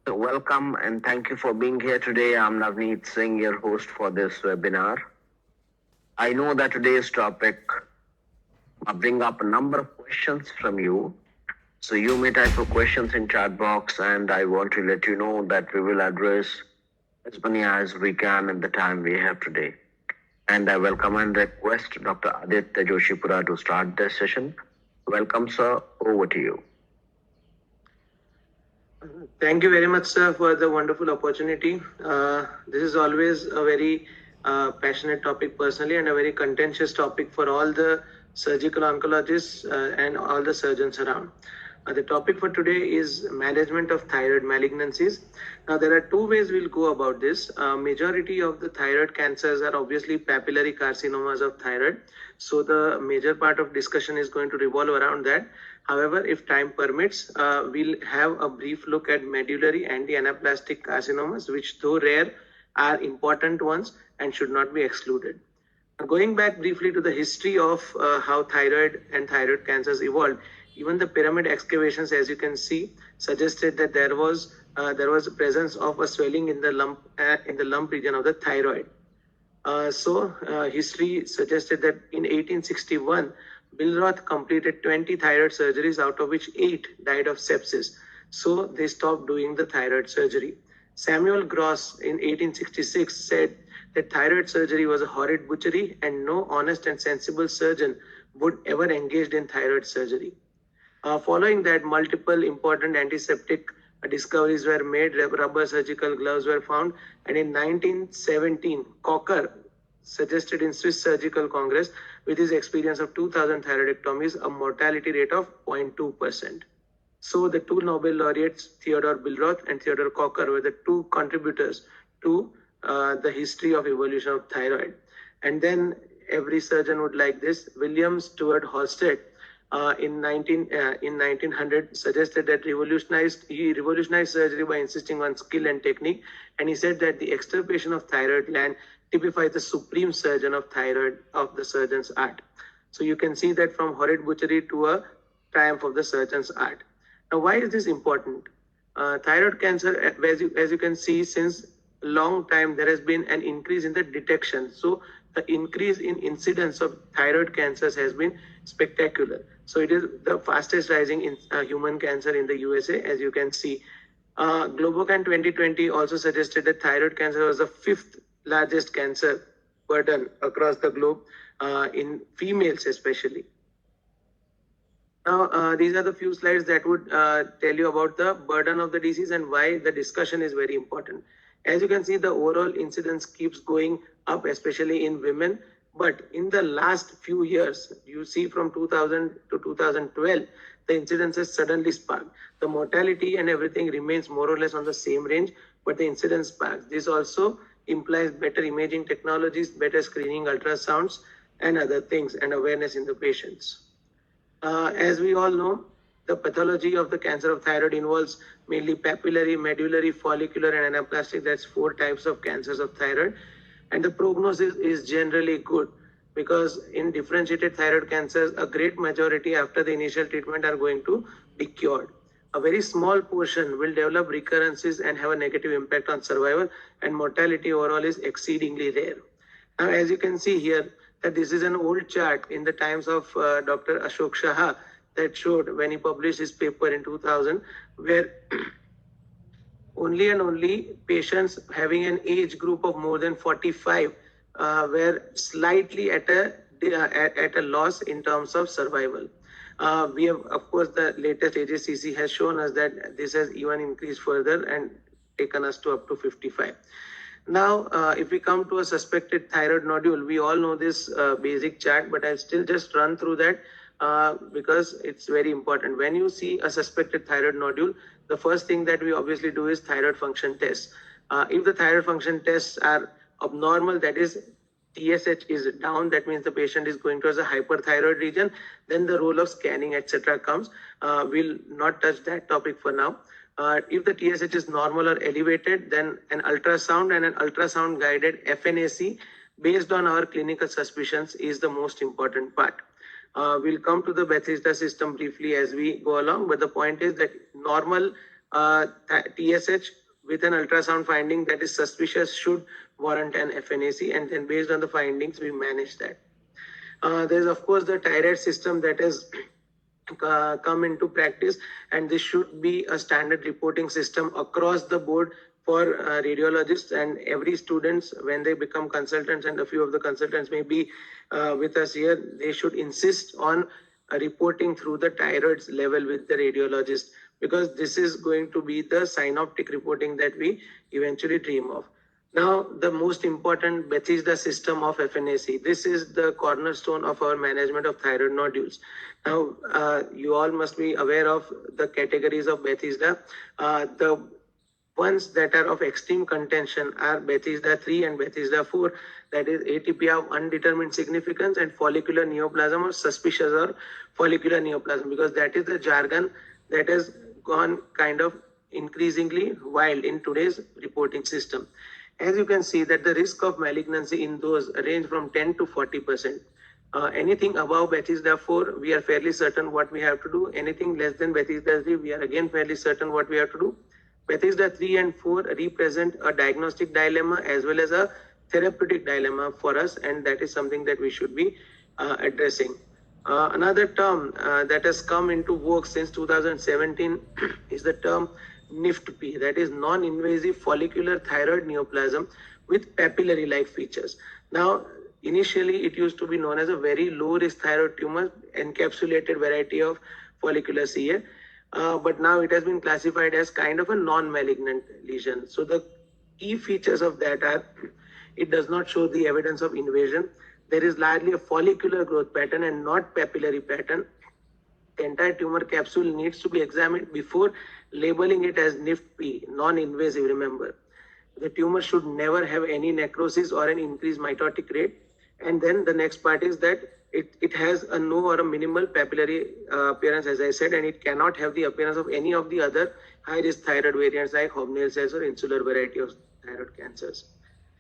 Welcome and thank you for being here today. I'm Navneet Singh, your host for this webinar. I know that today's topic will bring up a number of questions from you. So you may type your questions in chat box and I want to let you know that we will address as many as we can in the time we have today. And I welcome and request Dr. Aditya Joshipura to start this session. Welcome, sir. Over to you. Thank you very much, sir, for the wonderful opportunity. This is always a very passionate topic personally and a very contentious topic for all the surgical oncologists and all the surgeons around. The topic for today is management of thyroid malignancies. Now, there are two ways we'll go about this. Majority of the thyroid cancers are obviously papillary carcinomas of thyroid. So the major part of discussion is going to revolve around that. However, if time permits, we'll have a brief look at medullary and the anaplastic carcinomas, which though rare are important ones and should not be excluded. Going back briefly to the history of how thyroid and thyroid cancers evolved, even the pyramid excavations, as you can see, suggested that there was a presence of a swelling in the lump region of the thyroid. History suggested that in 1861, Billroth completed 20 thyroid surgeries, out of which 8 died of sepsis. So they stopped doing the thyroid surgery. Samuel Gross in 1866 said that thyroid surgery was a horrid butchery and no honest and sensible surgeon would ever engage in thyroid surgery. Following that, multiple important antiseptic discoveries were made, rubber surgical gloves were found, and in 1917, Cocker suggested in Swiss Surgical Congress, with his experience of 2,000 thyroidectomies, a mortality rate of 0.2%. So the two Nobel laureates, Theodore Billroth and Theodore Cocker, were the two contributors to the history of evolution of thyroid. And then every surgeon would like this. William Stewart Halsted in 1900 suggested that he revolutionized surgery by insisting on skill and technique, and he said that the extirpation of thyroid gland typifies the supreme surgeon of thyroid of the surgeon's art. So you can see that from horrid butchery to a triumph of the surgeon's art. Now, why is this important? Thyroid cancer, as you can see, since a long time there has been an increase in the detection. So the increase in incidence of thyroid cancers has been spectacular. So it is the fastest rising in human cancer in the USA, as you can see. Globocan 2020 also suggested that thyroid cancer was the 5th largest cancer burden across the globe, in females especially. Now, these are the few slides that would tell you about the burden of the disease and why the discussion is very important. As you can see, the overall incidence keeps going up, especially in women. But in the last few years, you see from 2000 to 2012, the incidence has suddenly sparked. The mortality and everything remains more or less on the same range, but the incidence sparks. This also implies better imaging technologies, better screening, ultrasounds, and other things, and awareness in the patients. As we all know, the pathology of the cancer of thyroid involves mainly papillary, medullary, follicular, and anaplastic. That's 4 types of cancers of thyroid. And the prognosis is generally good because in differentiated thyroid cancers, a great majority after the initial treatment are going to be cured. A very small portion will develop recurrences and have a negative impact on survival, and mortality overall is exceedingly rare. Now, as you can see here, that this is an old chart in the times of Dr. Ashok Shah that showed when he published his paper in 2000, where only and only patients having an age group of more than 45 were slightly at a loss in terms of survival. We have, of course, the latest AJCC has shown us that this has even increased further and taken us to up to 55. Now, if we come to a suspected thyroid nodule, we all know this basic chart, but I'll still just run through that because it's very important. When you see a suspected thyroid nodule, the first thing that we obviously do is thyroid function tests. If the thyroid function tests are abnormal, that is TSH is down, that means the patient is going towards a hyperthyroid region, then the role of scanning, etc. comes. We'll not touch that topic for now. If the TSH is normal or elevated, then an ultrasound and an ultrasound guided FNAC based on our clinical suspicions is the most important part. We'll come to the Bethesda system briefly as we go along, but the point is that normal TSH with an ultrasound finding that is suspicious should warrant an FNAC, and then based on the findings, we manage that. There is, of course, the thyroid system that has come into practice, and this should be a standard reporting system across the board for radiologists and every students when they become consultants, and a few of the consultants may be with us here. They should insist on reporting through the thyroids level with the radiologist, because this is going to be the synoptic reporting that we eventually dream of. Now, the most important Bethesda system of FNAC. This is the cornerstone of our management of thyroid nodules. Now, you all must be aware of the categories of Bethesda. The ones that are of extreme contention are Bethesda 3 and Bethesda 4, that is ATP of undetermined significance and follicular neoplasm or suspicious or follicular neoplasm, because that is the jargon that has gone kind of increasingly wild in today's reporting system. As you can see that the risk of malignancy in those range from 10 to 40%. Anything above Bethesda 4, we are fairly certain what we have to do. Anything less than Bethesda 3, we are again fairly certain what we have to do. Bethesda 3 and 4 represent a diagnostic dilemma as well as a therapeutic dilemma for us, and that is something that we should be addressing. Another term that has come into vogue since 2017 is the term NIFT-P, that is non-invasive follicular thyroid neoplasm with papillary-like features. Now, initially it used to be known as a very low-risk thyroid tumor, encapsulated variety of follicular CA, but now it has been classified as kind of a non-malignant lesion. So the key features of that are, it does not show the evidence of invasion. There is largely a follicular growth pattern and not papillary pattern. The entire tumor capsule needs to be examined before labeling it as NIFT-P, non-invasive, remember. The tumor should never have any necrosis or an increased mitotic rate. And then the next part is that it has a no or a minimal papillary appearance, as I said, and it cannot have the appearance of any of the other high-risk thyroid variants like hobnail cells or insular variety of thyroid cancers.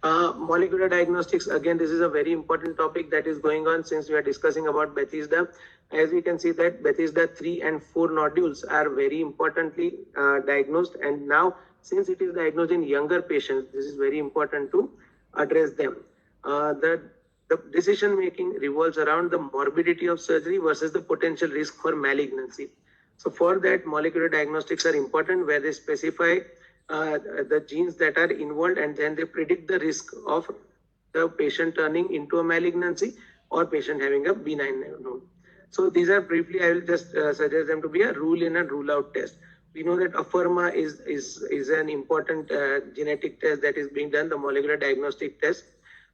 Molecular diagnostics, again, this is a very important topic that is going on since we are discussing about Bethesda. As we can see that Bethesda 3 and 4 nodules are very importantly diagnosed, and now since it is diagnosed in younger patients, this is very important to address them. The decision making revolves around the morbidity of surgery versus the potential risk for malignancy. So for that, molecular diagnostics are important, where they specify the genes that are involved, and then they predict the risk of the patient turning into a malignancy or patient having a benign node. So these are briefly, I will just suggest them to be a rule in and rule out test. We know that AFIRMA is an important genetic test that is being done, the molecular diagnostic test.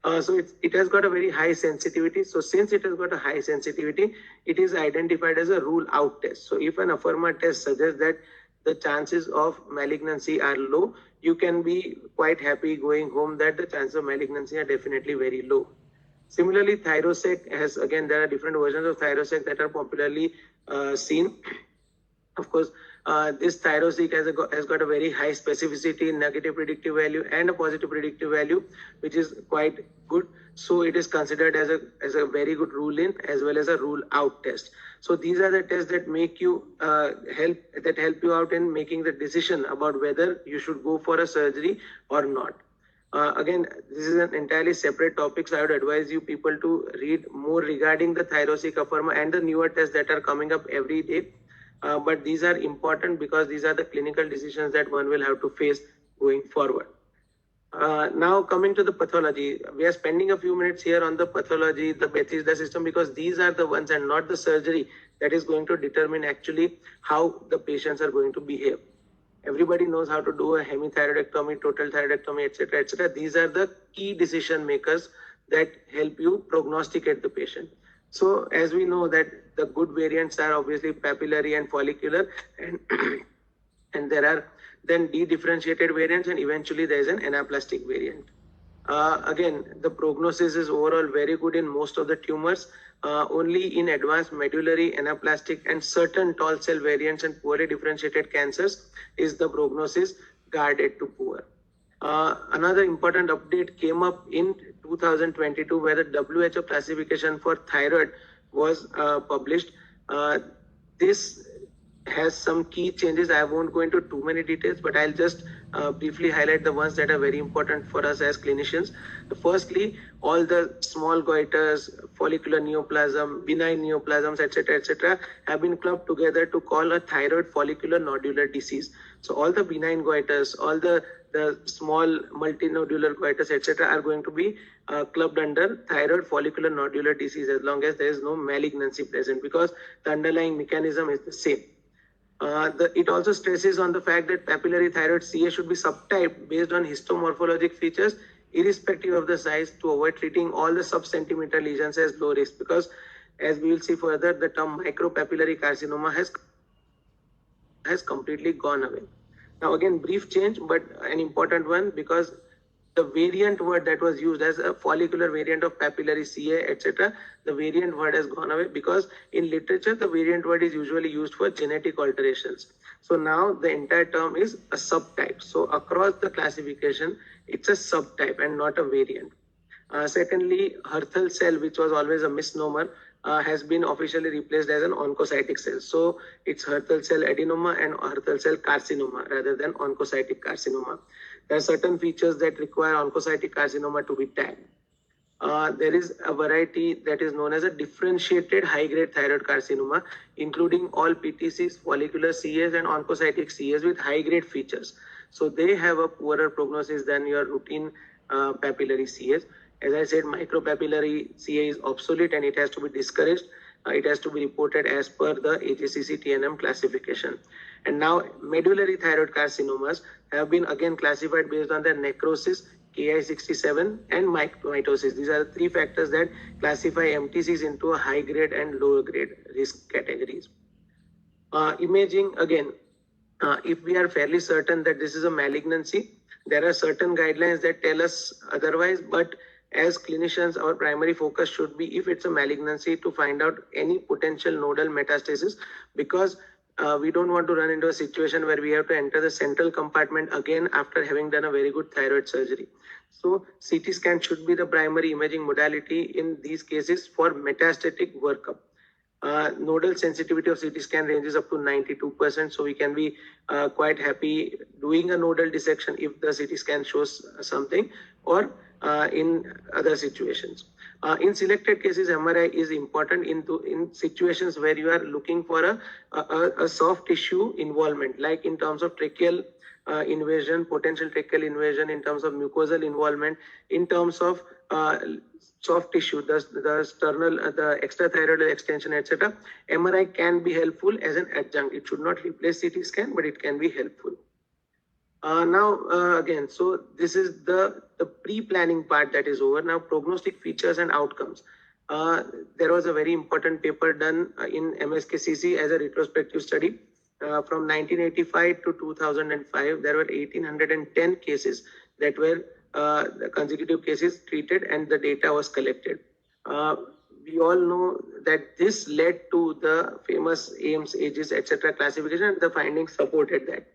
So it has got a very high sensitivity. So since it has got a high sensitivity, it is identified as a rule out test. So if an AFIRMA test suggests that the chances of malignancy are low, you can be quite happy going home that the chances of malignancy are definitely very low. Similarly, Thyrosec has, again, there are different versions of Thyrosec that are popularly seen. Of course, this Thyrosec has got a very high specificity, negative predictive value, and a positive predictive value, which is quite good. So it is considered as a very good rule in as well as a rule out test. So these are the tests that make you help you out in making the decision about whether you should go for a surgery or not. Again, this is an entirely separate topic, so I would advise you people to read more regarding the Thyrosec, AFIRMA, and the newer tests that are coming up every day. But these are important because these are the clinical decisions that one will have to face going forward. Now coming to the pathology, we are spending a few minutes here on the pathology, the Bethesda system, because these are the ones and not the surgery that is going to determine actually how the patients are going to behave. Everybody knows how to do a hemithyroidectomy, total thyroidectomy, etc., etc. These are the key decision makers that help you prognosticate the patient. So as we know that the good variants are obviously papillary and follicular, and and there are then de-differentiated variants, and eventually there is an anaplastic variant. Again, the prognosis is overall very good in most of the tumors. Only in advanced medullary, anaplastic, and certain tall cell variants and poorly differentiated cancers is the prognosis guarded to poor. Another important update came up in 2022 where the WHO classification for thyroid was published. This has some key changes. I won't go into too many details, but I'll just briefly highlight the ones that are very important for us as clinicians. Firstly, all the small goiters, follicular neoplasm, benign neoplasms, etc., have been clubbed together to call a thyroid follicular nodular disease. So all the benign goiters, all the small multinodular goiters, etc., are going to be clubbed under thyroid follicular nodular disease as long as there is no malignancy present, because the underlying mechanism is the same. It also stresses on the fact that papillary thyroid CA should be subtyped based on histomorphologic features, irrespective of the size, to avoid treating all the sub-centimeter lesions as low risk, because as we will see further, the term micropapillary carcinoma has completely gone away. Now again, brief change, but an important one, because the variant word that was used as a follicular variant of papillary CA, etc., the variant word has gone away, because in literature, the variant word is usually used for genetic alterations. So now the entire term is a subtype. So across the classification, it's a subtype and not a variant. Secondly, Hurthal cell, which was always a misnomer, has been officially replaced as an oncocytic cell. So it's Hurthal cell adenoma and Hurthal cell carcinoma rather than oncocytic carcinoma. There are certain features that require oncocytic carcinoma to be tagged. There is a variety that is known as a differentiated high-grade thyroid carcinoma, including all PTCs, follicular CAs, and oncocytic CAs with high-grade features. So they have a poorer prognosis than your routine papillary CAs. As I said, micropapillary CA is obsolete and it has to be discouraged. It has to be reported as per the AJCC TNM classification. And now medullary thyroid carcinomas have been again classified based on their necrosis, Ki67, and mitosis. These are the three factors that classify MTCs into a high grade and lower grade risk categories. Imaging, again, if we are fairly certain that this is a malignancy, there are certain guidelines that tell us otherwise, but as clinicians, our primary focus should be, if it's a malignancy, to find out any potential nodal metastasis, because we don't want to run into a situation where we have to enter the central compartment again after having done a very good thyroid surgery. So CT scan should be the primary imaging modality in these cases for metastatic workup. Nodal sensitivity of CT scan ranges up to 92%, so we can be quite happy doing a nodal dissection if the CT scan shows something, or in other situations. In selected cases, MRI is important in situations where you are looking for a soft tissue involvement, like in terms of tracheal invasion, potential tracheal invasion, in terms of mucosal involvement, in terms of soft tissue, the sternal, the extrathyroidal extension, etc. MRI can be helpful as an adjunct. It should not replace CT scan, but it can be helpful. Again, so this is the pre-planning part that is over. Now, prognostic features and outcomes. There was a very important paper done in MSKCC as a retrospective study. From 1985 to 2005, there were 1,810 cases that were consecutive cases treated, and the data was collected. We all know that this led to the famous AIMS, ages, etc. classification, and the findings supported that.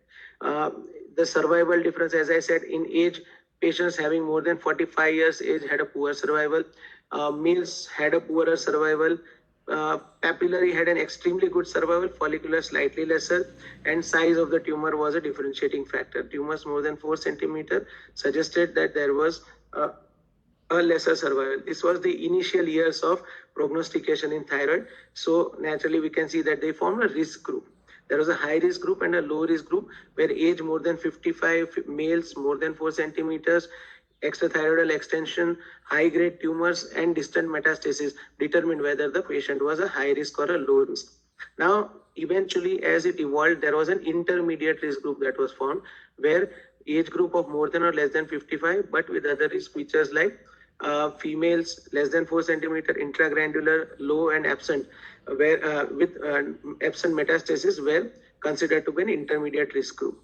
The survival difference, as I said, in age, patients having more than 45 years age had a poor survival. Males had a poorer survival. Papillary had an extremely good survival, follicular slightly lesser, and size of the tumor was a differentiating factor. Tumors more than 4 centimeters suggested that there was a lesser survival. This was the initial years of prognostication in thyroid. So naturally, we can see that they formed a risk group. There was a high risk group and a low risk group, where age more than 55, males more than 4 centimeters, extrathyroidal extension, high grade tumors, and distant metastasis determined whether the patient was a high risk or a low risk. Now, eventually, as it evolved, there was an intermediate risk group that was formed, where age group of more than or less than 55, but with other risk features like females less than 4 centimeter, intragranular, low and absent, where with absent metastasis were considered to be an intermediate risk group.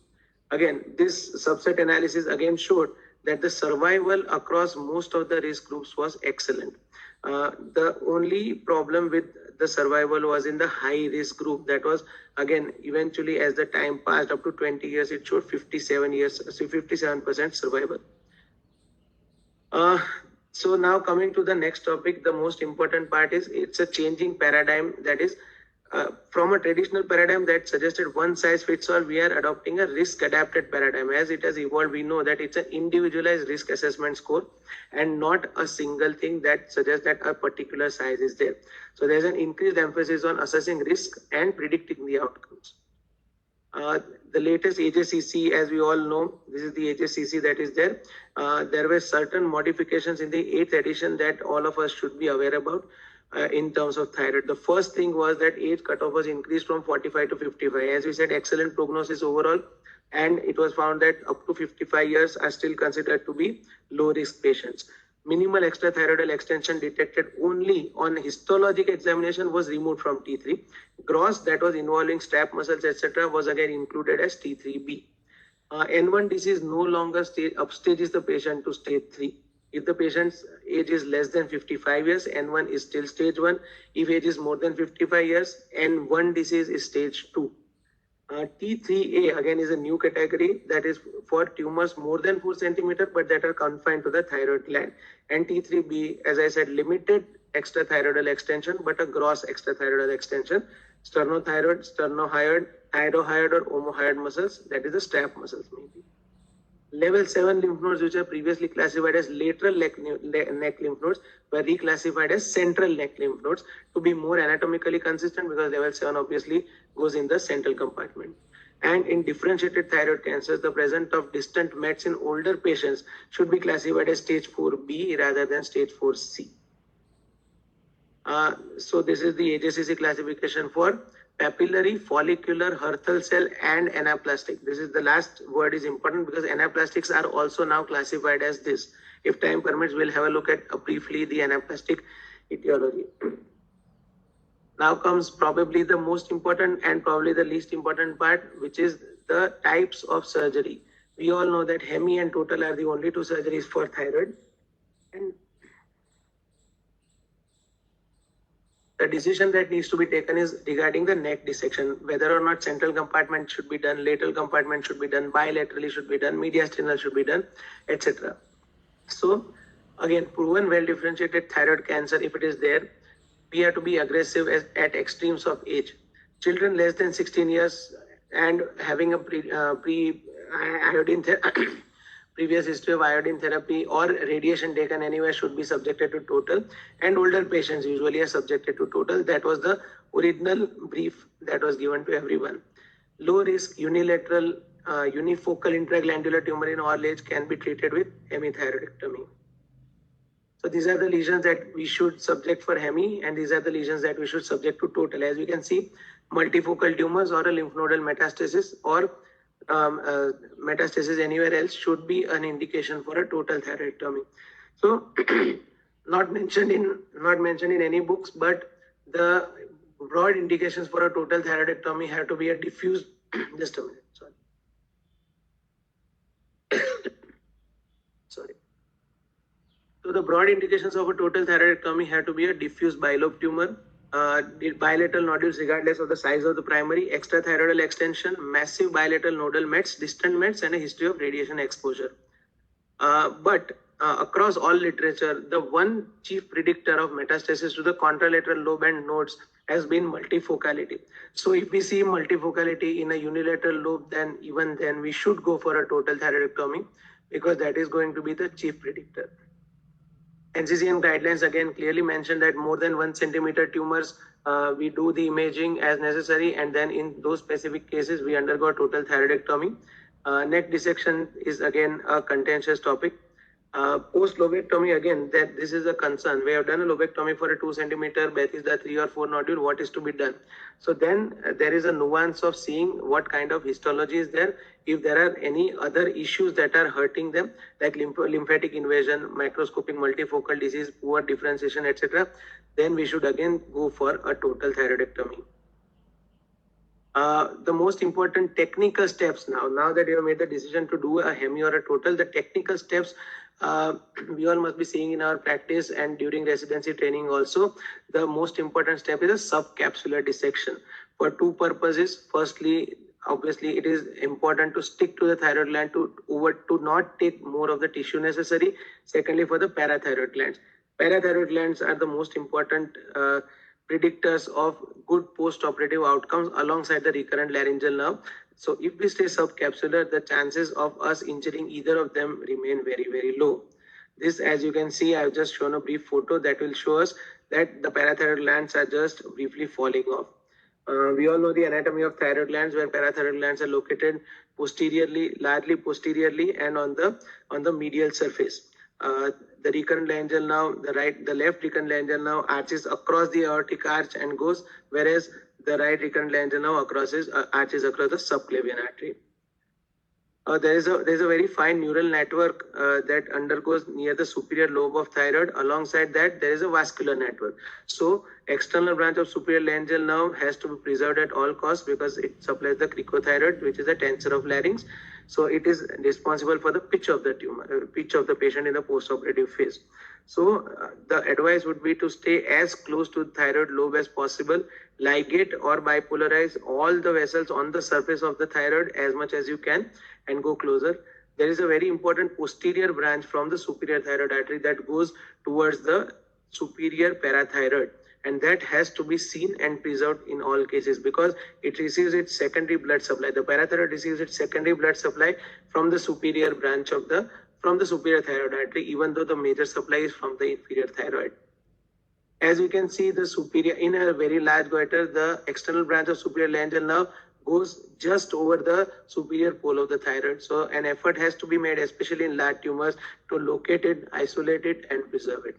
Again, this subset analysis again showed that the survival across most of the risk groups was excellent. The only problem with the survival was in the high risk group. That was, again, eventually as the time passed up to 20 years, it showed 57% survival. So now coming to the next topic, the most important part is it's a changing paradigm, that is from a traditional paradigm that suggested one size fits all, we are adopting a risk adapted paradigm. As it has evolved, we know that it's an individualized risk assessment score and not a single thing that suggests that a particular size is there. So there's an increased emphasis on assessing risk and predicting the outcomes. The latest AJCC, as we all know, this is the AJCC that is there. There were certain modifications in the 8th edition that all of us should be aware about in terms of thyroid. The first thing was that age cutoff was increased from 45 to 55. As we said, excellent prognosis overall, and it was found that up to 55 years are still considered to be low risk patients. Minimal extrathyroidal extension detected only on histologic examination was removed from T3. Gross, that was involving strap muscles, etc., was again included as T3B. N1 disease no longer upstages the patient to stage 3. If the patient's age is less than 55 years, N1 is still stage 1. If age is more than 55 years, N1 disease is stage 2. T3A again is a new category that is for tumors more than 4 centimeter but that are confined to the thyroid gland. And T3B, as I said, limited extrathyroidal extension but a gross extrathyroidal extension. Sternothyroid, sternohyoid, thyrohyoid or omohyoid muscles, that is the strap muscles maybe. Level 7 lymph nodes, which are previously classified as lateral neck lymph nodes, were reclassified as central neck lymph nodes to be more anatomically consistent, because level 7 obviously goes in the central compartment. And in differentiated thyroid cancers, the presence of distant mets in older patients should be classified as stage 4B rather than stage 4C. So this is the AJCC classification for papillary, follicular, Hurthal cell and anaplastic. This is the last word is important because anaplastics are also now classified as this. If time permits, we'll have a look at briefly the anaplastic etiology. Now comes probably the most important and probably the least important part, which is the types of surgery. We all know that hemi and total are the only two surgeries for thyroid. And the decision that needs to be taken is regarding the neck dissection, whether or not central compartment should be done, lateral compartment should be done, bilaterally should be done, mediastinal should be done, etc. So again, proven well-differentiated thyroid cancer, if it is there, we have to be aggressive at extremes of age. Children less than 16 years and having a pre-iodine previous history of iodine therapy or radiation taken anywhere should be subjected to total, and older patients usually are subjected to total. That was the original brief that was given to everyone. Low risk unilateral unifocal intraglandular tumor in all age can be treated with hemithyroidectomy. So these are the lesions that we should subject for hemi, and these are the lesions that we should subject to total. As we can see, multifocal tumors or a lymph nodal metastasis or metastasis anywhere else should be an indication for a total thyroidectomy. So not mentioned in any books, but the broad indications for a total thyroidectomy have to be a diffuse just a minute, sorry. So the broad indications of a total thyroidectomy have to be a diffuse bilobe tumor, bilateral nodules regardless of the size of the primary, extrathyroidal extension, massive bilateral nodal mets, distant mets, and a history of radiation exposure. But across all literature, the one chief predictor of metastasis to the contralateral lobe and nodes has been multifocality. So if we see multifocality in a unilateral lobe, then even then we should go for a total thyroidectomy because that is going to be the chief predictor. NCCN guidelines again clearly mention that more than 1 centimeter tumors, we do the imaging as necessary, and then in those specific cases, we undergo total thyroidectomy. Neck dissection is again a contentious topic. Post-lobectomy, again, that this is a concern. We have done a lobectomy for a 2 centimeter Bethesda 3 or 4 nodule. What is to be done? So then there is a nuance of seeing what kind of histology is there. If there are any other issues that are hurting them, like lymphatic invasion, microscopic multifocal disease, poor differentiation, etc., then we should again go for a total thyroidectomy. The most important technical steps now that you have made the decision to do a hemi or a total, the technical steps we all must be seeing in our practice and during residency training also. The most important step is a subcapsular dissection for two purposes. Firstly, obviously it is important to stick to the thyroid gland to not take more of the tissue necessary. Secondly, for the parathyroid glands. Parathyroid glands are the most important predictors of good post-operative outcomes alongside the recurrent laryngeal nerve. So if we stay subcapsular, the chances of us injuring either of them remain very, very low. This, as you can see, I've just shown a brief photo that will show us that the parathyroid glands are just briefly falling off. We all know the anatomy of thyroid glands, where parathyroid glands are located posteriorly, largely posteriorly, and on the medial surface. The recurrent laryngeal nerve, the left recurrent laryngeal nerve arches across the aortic arch and goes, whereas the right recurrent laryngeal nerve arches across the subclavian artery. There is a very fine neural network that undergoes near the superior lobe of thyroid. Alongside that, there is a vascular network. So, external branch of superior laryngeal nerve has to be preserved at all costs because it supplies the cricothyroid, which is a tensor of larynx. So, it is responsible for the pitch of the tumor, pitch of the patient in the post-operative phase. So, the advice would be to stay as close to the thyroid lobe as possible, ligate or bipolarize all the vessels on the surface of the thyroid as much as you can, and go closer. There is a very important posterior branch from the superior thyroid artery that goes towards the superior parathyroid, and that has to be seen and preserved in all cases because it receives its secondary blood supply. The parathyroid receives its secondary blood supply from the superior branch of the superior thyroid artery, even though the major supply is from the inferior thyroid. As you can see, the superior, in a very large goiter, the external branch of superior laryngeal nerve goes just over the superior pole of the thyroid. So an effort has to be made, especially in large tumors, to locate it, isolate it, and preserve it.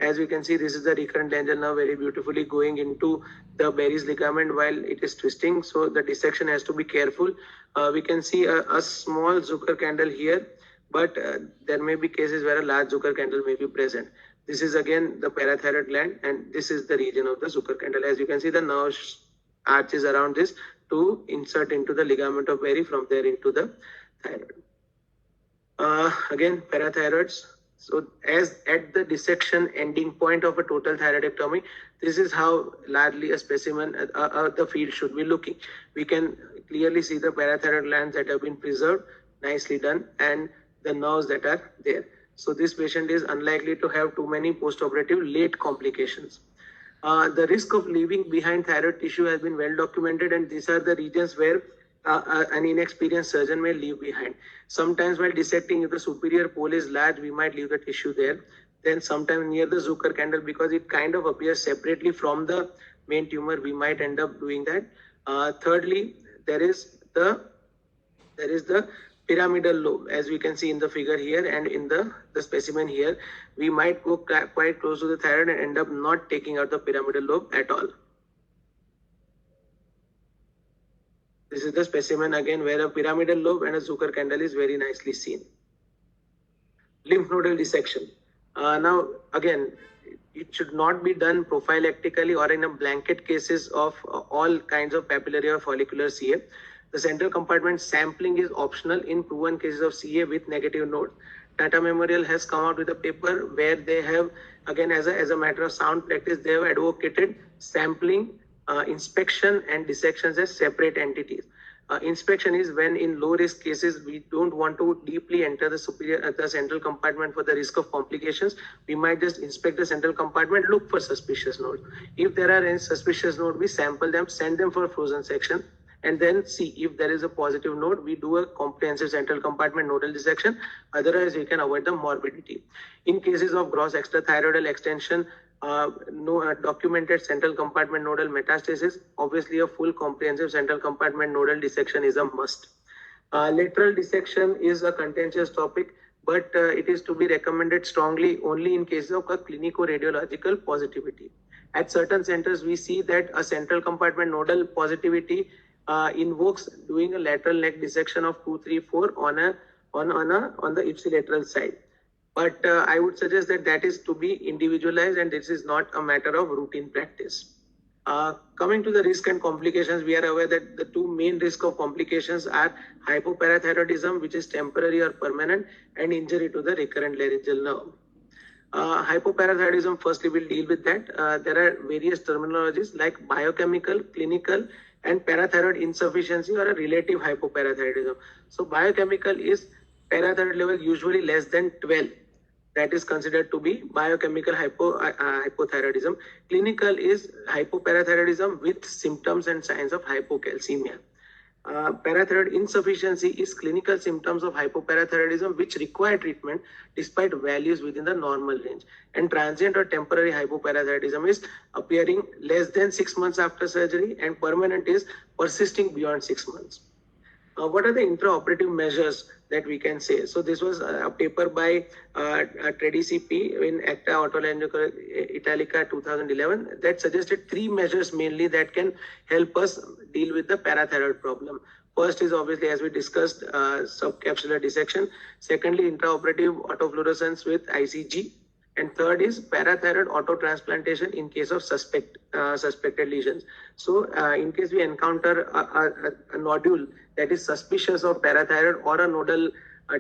As you can see, this is the recurrent laryngeal nerve very beautifully going into the Berry's ligament while it is twisting. So the dissection has to be careful. We can see a small Zucker candle here, but there may be cases where a large Zucker candle may be present. This is again the parathyroid gland, and this is the region of the Zucker candle. As you can see, the nerve arches around this to insert into the ligament of Berry, from there into the thyroid. Again, parathyroids. So as at the dissection ending point of a total thyroidectomy, this is how largely a specimen, the field should be looking. We can clearly see the parathyroid glands that have been preserved, nicely done, and the nerves that are there. So this patient is unlikely to have too many post-operative late complications. The risk of leaving behind thyroid tissue has been well documented, and these are the regions where an inexperienced surgeon may leave behind. Sometimes while dissecting, if the superior pole is large, we might leave the tissue there. Then sometimes near the Zucker candle, because it kind of appears separately from the main tumor, we might end up doing that. Thirdly, there is the pyramidal lobe, as we can see in the figure here and in the specimen here. We might go quite close to the thyroid and end up not taking out the pyramidal lobe at all. This is the specimen again where a pyramidal lobe and a Zucker candle is very nicely seen. Lymph nodal dissection. Now again, it should not be done prophylactically or in a blanket cases of all kinds of papillary or follicular CA. The central compartment sampling is optional in proven cases of CA with negative nodes. Tata Memorial has come out with a paper where they have, again, as a matter of sound practice, they have advocated sampling, inspection, and dissections as separate entities. Inspection is when in low risk cases we don't want to deeply enter the central compartment for the risk of complications. We might just inspect the central compartment, look for suspicious nodes. If there are any suspicious nodes, we sample them, send them for frozen section, and then see if there is a positive node. We do a comprehensive central compartment nodal dissection. Otherwise, we can avoid the morbidity. In cases of gross extrathyroidal extension, no documented central compartment nodal metastasis, obviously a full comprehensive central compartment nodal dissection is a must. Lateral dissection is a contentious topic, but it is to be recommended strongly only in cases of a clinico-radiological positivity. At certain centers, we see that a central compartment nodal positivity invokes doing a lateral neck dissection of 2, 3, 4 on the ipsilateral side. But I would suggest that is to be individualized, and this is not a matter of routine practice. Coming to the risk and complications, we are aware that the two main risks of complications are hypoparathyroidism, which is temporary or permanent, and injury to the recurrent laryngeal nerve. Hypoparathyroidism, firstly, we'll deal with that. There are various terminologies like biochemical, clinical, and parathyroid insufficiency or a relative hypoparathyroidism. So biochemical is parathyroid level usually less than 12. that is considered to be biochemical hypothyroidism. Clinical is hypoparathyroidism with symptoms and signs of hypocalcemia. Parathyroid insufficiency is clinical symptoms of hypoparathyroidism which require treatment despite values within the normal range. And transient or temporary hypoparathyroidism is appearing less than 6 months after surgery, and permanent is persisting beyond 6 months. What are the intraoperative measures that we can say? So this was a paper by TREDI in Acta Autolaryngologica Italica 2011 that suggested 3 measures mainly that can help us deal with the parathyroid problem. First is obviously, as we discussed, subcapsular dissection. Secondly, intraoperative autofluorescence with ICG. And third is parathyroid autotransplantation in case of suspected lesions. So in case we encounter a nodule that is suspicious of parathyroid or a nodal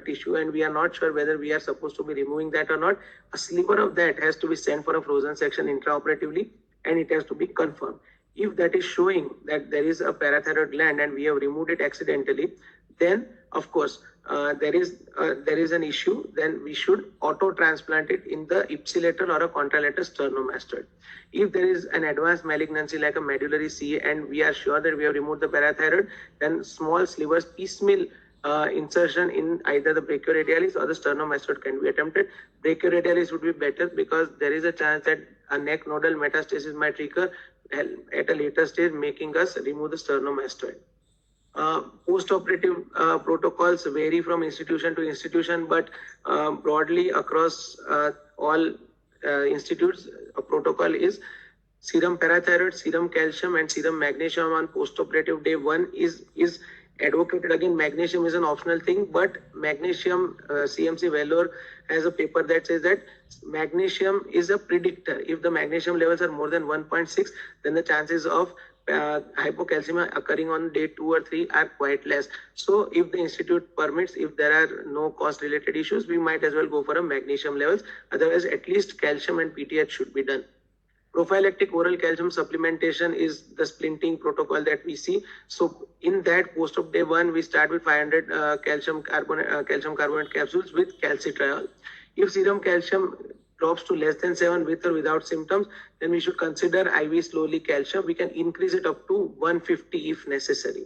tissue and we are not sure whether we are supposed to be removing that or not, a sliver of that has to be sent for a frozen section intraoperatively and it has to be confirmed. If that is showing that there is a parathyroid gland and we have removed it accidentally, then of course there is an issue. Then we should auto transplant it in the ipsilateral or a contralateral sternomastoid. If there is an advanced malignancy like a medullary C and we are sure that we have removed the parathyroid, then small slivers piecemeal insertion in either the brachioradialis or the sternomastoid can be attempted. Brachioradialis would be better because there is a chance that a neck nodal metastasis might recur at a later stage, making us remove the sternomastoid. Post-operative protocols vary from institution to institution, but broadly across all institutes, a protocol is serum parathyroid, serum calcium, and serum magnesium on post-operative day 1 is advocated. Again, magnesium is an optional thing, but magnesium, CMC Vellore has a paper that says that magnesium is a predictor. If the magnesium levels are more than 1.6, then the chances of hypocalcemia occurring on day 2 or 3 are quite less. So if the institute permits, if there are no cost related issues, we might as well go for a magnesium levels. Otherwise, at least calcium and PTH should be done. Prophylactic oral calcium supplementation is the splinting protocol that we see. So in that post-op day 1, we start with 500 calcium carbonate capsules with calcitriol. If serum calcium drops to less than 7 with or without symptoms, then we should consider IV slowly calcium. We can increase it up to 150 if necessary.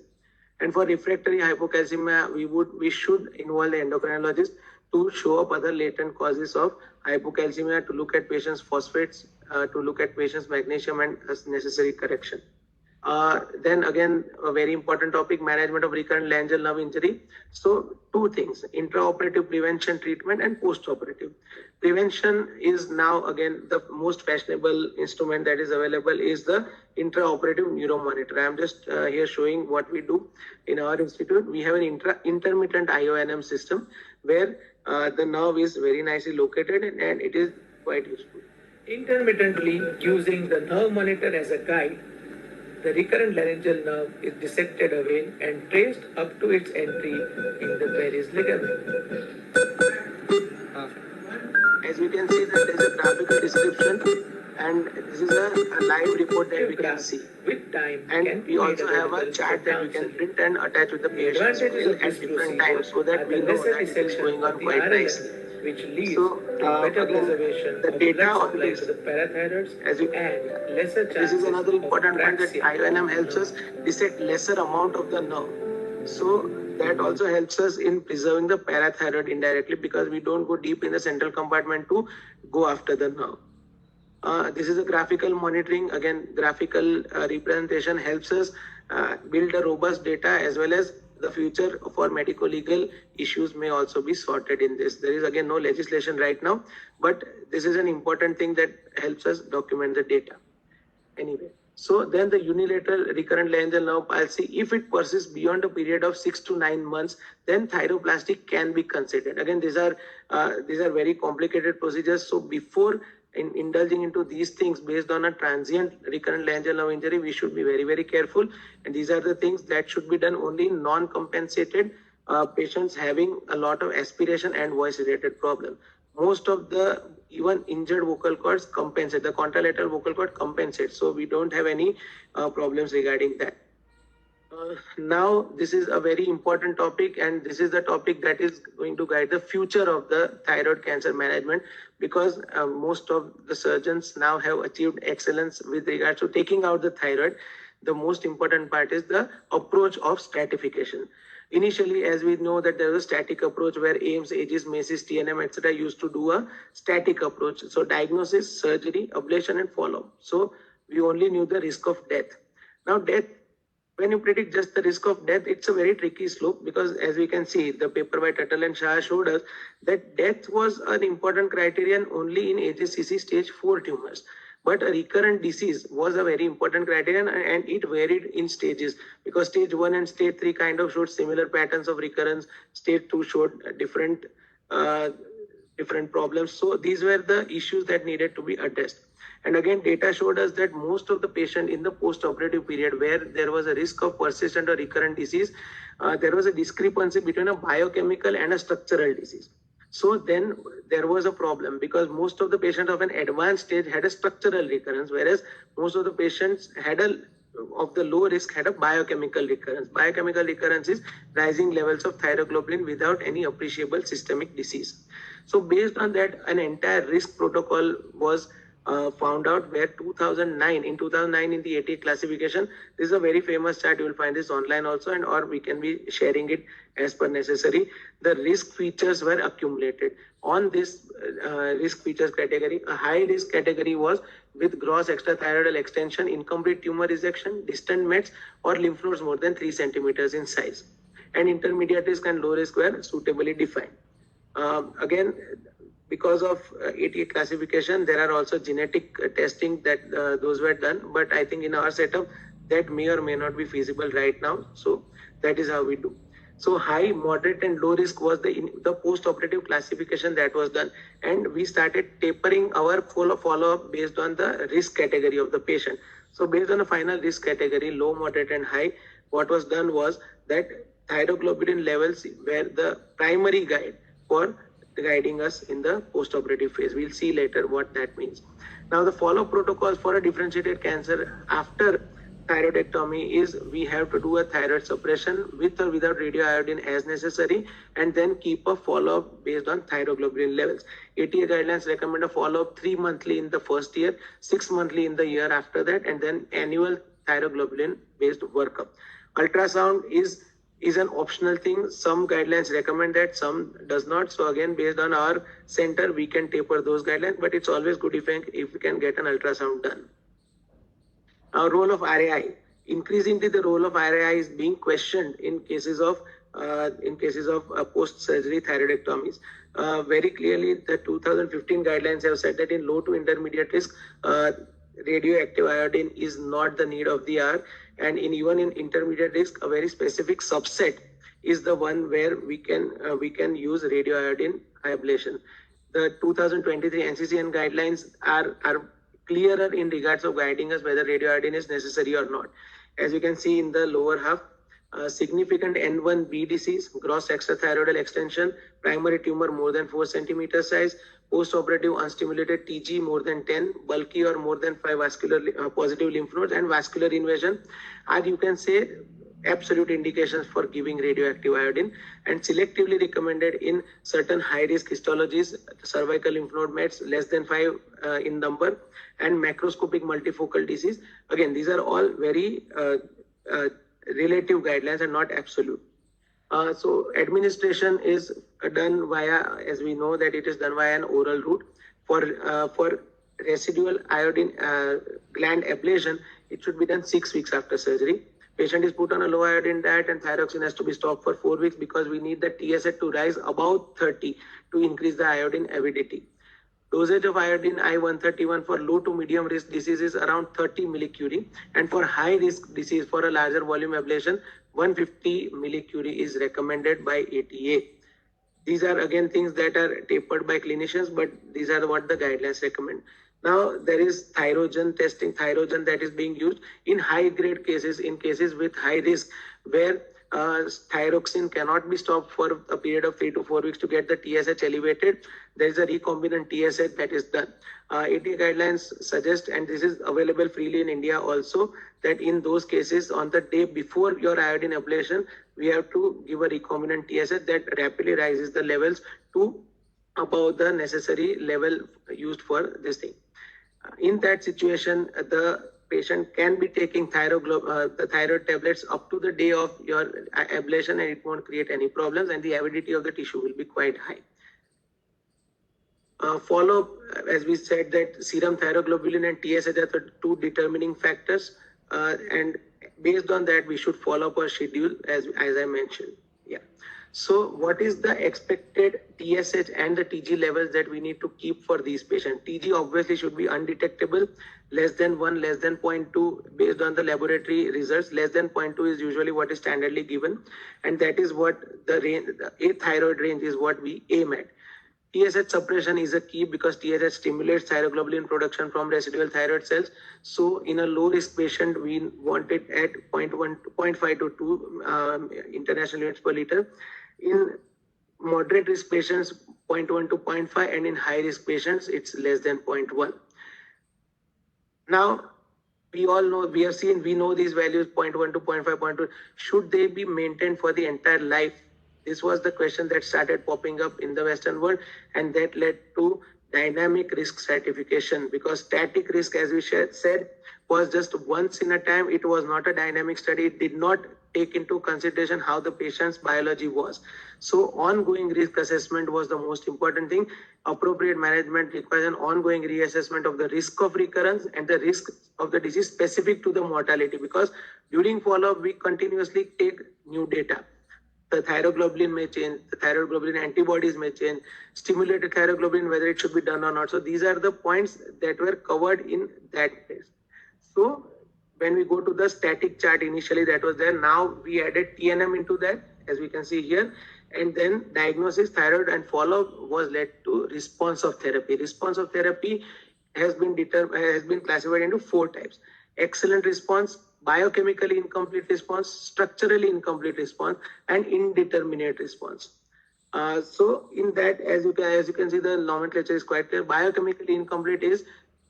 And for refractory hypocalcemia, we should involve the endocrinologist to show up other latent causes of hypocalcemia, to look at patients' phosphates, to look at patients' magnesium and necessary correction. Then again, a very important topic, management of recurrent laryngeal nerve injury. So 2 things, intraoperative prevention treatment and post-operative. Prevention is now again the most fashionable instrument that is available is the intraoperative neuromonitor. I am just here showing what we do in our institute. We have an intermittent IONM system where the nerve is very nicely located and it is quite useful. Intermittently using the nerve monitor as a guide, the recurrent laryngeal nerve is dissected away and traced up to its entry in the Paris ligament. As we can see that there is a graphical description and this is a live report that we can see. With time, And we also have a chart that we can print and attach with the patient's file at different times so that we know that it is going on quite nicely. Which leads So, to better again, preservation the of data blood on supply this, to the parathyroids as you, and lesser this chances is another important of point that apraxia. IONM helps us dissect lesser amount of the nerve. So that also helps us in preserving the parathyroid indirectly because we don't go deep in the central compartment to go after the nerve. This is a graphical monitoring. Again, graphical representation helps us build a robust data as well as the future for medico-legal issues may also be sorted in this. There is again no legislation right now, but this is an important thing that helps us document the data. Anyway, so then the unilateral recurrent laryngeal nerve palsy, if it persists beyond a period of 6 to 9 months, then thyroplastic can be considered. Again, these are very complicated procedures. So before indulging into these things based on a transient recurrent laryngeal nerve injury, we should be very, very careful. And these are the things that should be done only in non-compensated patients having a lot of aspiration and voice-related problem. Most of the even injured vocal cords compensate. The contralateral vocal cord compensates. So we don't have any problems regarding that. Now, this is a very important topic, and this is the topic that is going to guide the future of the thyroid cancer management, because most of the surgeons now have achieved excellence with regards to taking out the thyroid. The most important part is the approach of stratification. Initially, as we know that there was a static approach where AIMS, AGIS, MACIS, TNM, etc. used to do a static approach. So diagnosis, surgery, ablation, and follow-up. So we only knew the risk of death. Now, death, when you predict just the risk of death, it's a very tricky slope, because as we can see, the paper by Tuttle and Shah showed us that death was an important criterion only in AJCC stage 4 tumors. But a recurrent disease was a very important criterion, and it varied in stages, because stage 1 and stage 3 kind of showed similar patterns of recurrence. Stage 2 showed different problems. So these were the issues that needed to be addressed. And again, data showed us that most of the patient in the post-operative period where there was a risk of persistent or recurrent disease, there was a discrepancy between a biochemical and a structural disease. So then there was a problem, because most of the patients of an advanced stage had a structural recurrence, whereas most of the patients of the low risk had a biochemical recurrence. Biochemical recurrence is rising levels of thyroglobulin without any appreciable systemic disease. So based on that, an entire risk protocol was found out, where in 2009 in the 80 classification, this is a very famous chart. You will find this online also, and or we can be sharing it as per necessary. The risk features were accumulated on this risk features category. A high risk category was with gross extrathyroidal extension, incomplete tumor resection, distant mets, or lymph nodes more than 3 centimeters in size. And intermediate risk and low risk were suitably defined. Again, because of 88 classification, there are also genetic testing that those were done. But I think in our setup, that may or may not be feasible right now. So that is how we do. So high, moderate, and low risk was the post-operative classification that was done. And we started tapering our follow-up based on the risk category of the patient. So based on the final risk category, low, moderate, and high, what was done was that thyroglobulin levels were the primary guide for guiding us in the post-operative phase. We'll see later what that means. Now, the follow-up protocols for a differentiated cancer after thyroidectomy is we have to do a thyroid suppression with or without radioiodine as necessary, and then keep a follow-up based on thyroglobulin levels. ATA guidelines recommend a follow-up 3 monthly in the first year, 6 monthly in the year after that, and then annual thyroglobulin based workup. Ultrasound is an optional thing. Some guidelines recommend that, some does not. So again, based on our center, we can taper those guidelines, but it's always good if we can get an ultrasound done. Role of RAI. Increasingly, the role of RAI is being questioned in cases of post-surgery thyroidectomies. Very clearly, the 2015 guidelines have said that in low to intermediate risk, radioactive iodine is not the need of the hour, and even in intermediate risk, a very specific subset is the one where we can use radioiodine ablation. The 2023 NCCN guidelines are clearer in regards of guiding us whether radioiodine is necessary or not. As you can see in the lower half, significant N1B disease, gross extrathyroidal extension, primary tumor more than 4 centimeter size, post-operative unstimulated TG more than 10, bulky or more than 5 vascular positive lymph nodes, and vascular invasion are, you can say, absolute indications for giving radioactive iodine, and selectively recommended in certain high-risk histologies, cervical lymph node mets less than 5 in number, and macroscopic multifocal disease. Again, these are all very relative guidelines and not absolute. So administration is done via, as we know that it is done via an oral route. For residual iodine gland ablation, it should be done 6 weeks after surgery. Patient is put on a low iodine diet, and thyroxine has to be stopped for 4 weeks, because we need the TSH to rise above 30 to increase the iodine avidity. Dosage of iodine I-131 for low to medium risk disease is around 30 millicurie, and for high risk disease for a larger volume ablation, 150 millicurie is recommended by ATA. These are again things that are tapered by clinicians, but these are what the guidelines recommend. Now there is thyrogen testing, thyrogen that is being used in high grade cases, in cases with high risk, where thyroxine cannot be stopped for a period of 3 to 4 weeks to get the TSH elevated, there is a recombinant TSH that is done. ATA guidelines suggest, and this is available freely in India also, that in those cases, on the day before your iodine ablation, we have to give a recombinant TSH that rapidly rises the levels to above the necessary level used for this thing. In that situation, the patient can be taking the thyroid tablets up to the day of your ablation, and it won't create any problems, and the avidity of the tissue will be quite high. Follow-up, as we said, that serum thyroglobulin and TSH are the two determining factors, and based on that, we should follow up our schedule as I mentioned. Yeah. So what is the expected TSH and the TG levels that we need to keep for these patients? TG obviously should be undetectable, less than 1, less than 0.2 based on the laboratory results. Less than 0.2 is usually what is standardly given, and that is what the range, the athyroid range is what we aim at. TSH suppression is a key because TSH stimulates thyroglobulin production from residual thyroid cells. So in a low risk patient, we want it at 0.5 to 2 international units per liter. In moderate risk patients, 0.1 to 0.5, and in high risk patients, it's less than 0.1. Now, we all know, we know these values 0.1 to 0.5, 0.2. Should they be maintained for the entire life? This was the question that started popping up in the Western world, and that led to dynamic risk stratification, because static risk, as we said, was just once in a time. It was not a dynamic study. It did not take into consideration how the patient's biology was. So ongoing risk assessment was the most important thing. Appropriate management requires an ongoing reassessment of the risk of recurrence and the risk of the disease specific to the mortality, because during follow-up, we continuously take new data. The thyroglobulin may change, the thyroglobulin antibodies may change, stimulated thyroglobulin, whether it should be done or not. So these are the points that were covered in that phase. So when we go to the static chart, initially that was there. Now we added TNM into that, as we can see here. And then diagnosis, thyroid, and follow-up was led to response of therapy. Response of therapy has been classified into 4 types. Excellent response, biochemically incomplete response, structurally incomplete response, and indeterminate response. So in that, as you can see, the nomenclature is quite clear. Biochemically incomplete is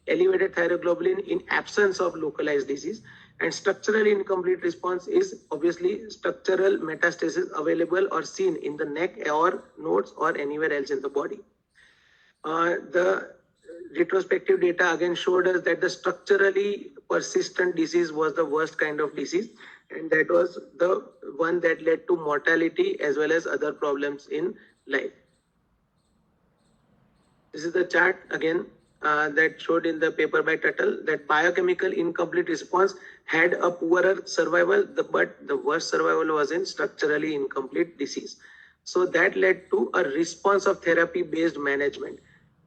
elevated thyroglobulin in absence of localized disease, and structurally incomplete response is obviously structural metastasis available or seen in the neck or nodes or anywhere else in the body. The retrospective data again showed us that the structurally persistent disease was the worst kind of disease, and that was the one that led to mortality as well as other problems in life. This is the chart again that showed in the paper by Tuttle that biochemical incomplete response had a poorer survival, but the worst survival was in structurally incomplete disease. So that led to a response of therapy-based management.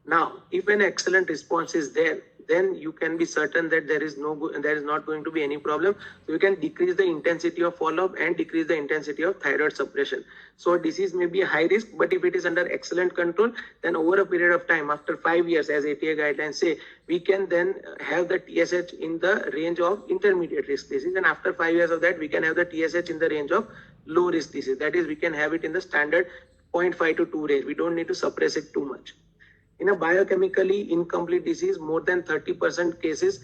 Now, if an excellent response is there, then you can be certain that there is not going to be any problem. So you can decrease the intensity of follow-up and decrease the intensity of thyroid suppression. So disease may be a high risk, but if it is under excellent control, then over a period of time, after 5 years, as ATA guidelines say, we can then have the TSH in the range of intermediate risk disease. And after 5 years of that, we can have the TSH in the range of low risk disease. That is, we can have it in the standard 0.5 to 2 range. We don't need to suppress it too much. In a biochemically incomplete disease, more than 30% cases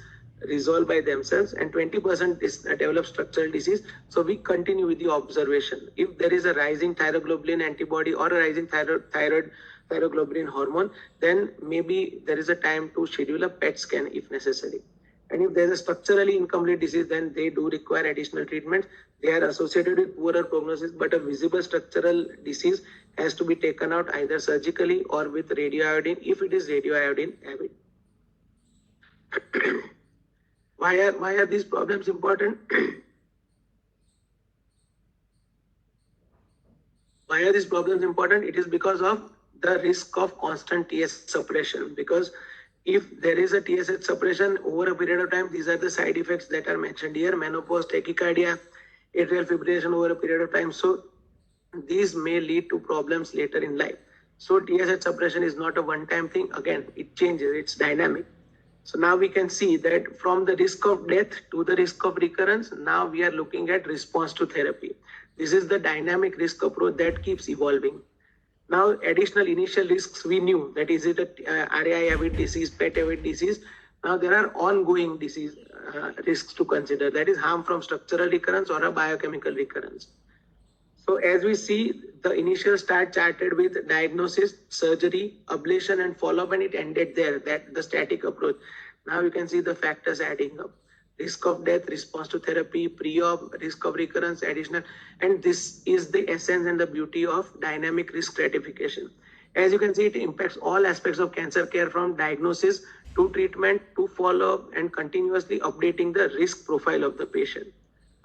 resolve by themselves and 20% develop structural disease. So we continue with the observation. If there is a rising thyroglobulin antibody or a rising thyroglobulin hormone, then maybe there is a time to schedule a PET scan if necessary. And if there is a structurally incomplete disease, then they do require additional treatment. They are associated with poorer prognosis, but a visible structural disease has to be taken out either surgically or with radioiodine if it is radioiodine avid. Why are these problems important? Why are these problems important? It is because of the risk of constant TSH suppression. Because if there is a TSH suppression over a period of time, these are the side effects that are mentioned here: menopause, tachycardia, atrial fibrillation over a period of time. So these may lead to problems later in life. So TSH suppression is not a one-time thing. Again, it changes, it's dynamic. So now we can see that from the risk of death to the risk of recurrence, now we are looking at response to therapy. This is the dynamic risk approach that keeps evolving. Now, additional initial risks we knew, that is it a RAI-avid disease, PET-avid disease. Now there are ongoing disease risks to consider, that is harm from structural recurrence or a biochemical recurrence. So as we see, the initial start charted with diagnosis, surgery, ablation and follow-up, and it ended there, that the static approach. Now you can see the factors adding up. Risk of death, response to therapy, pre-op, risk of recurrence, additional, and this is the essence and the beauty of dynamic risk stratification. As you can see, it impacts all aspects of cancer care, from diagnosis to treatment to follow-up, and continuously updating the risk profile of the patient.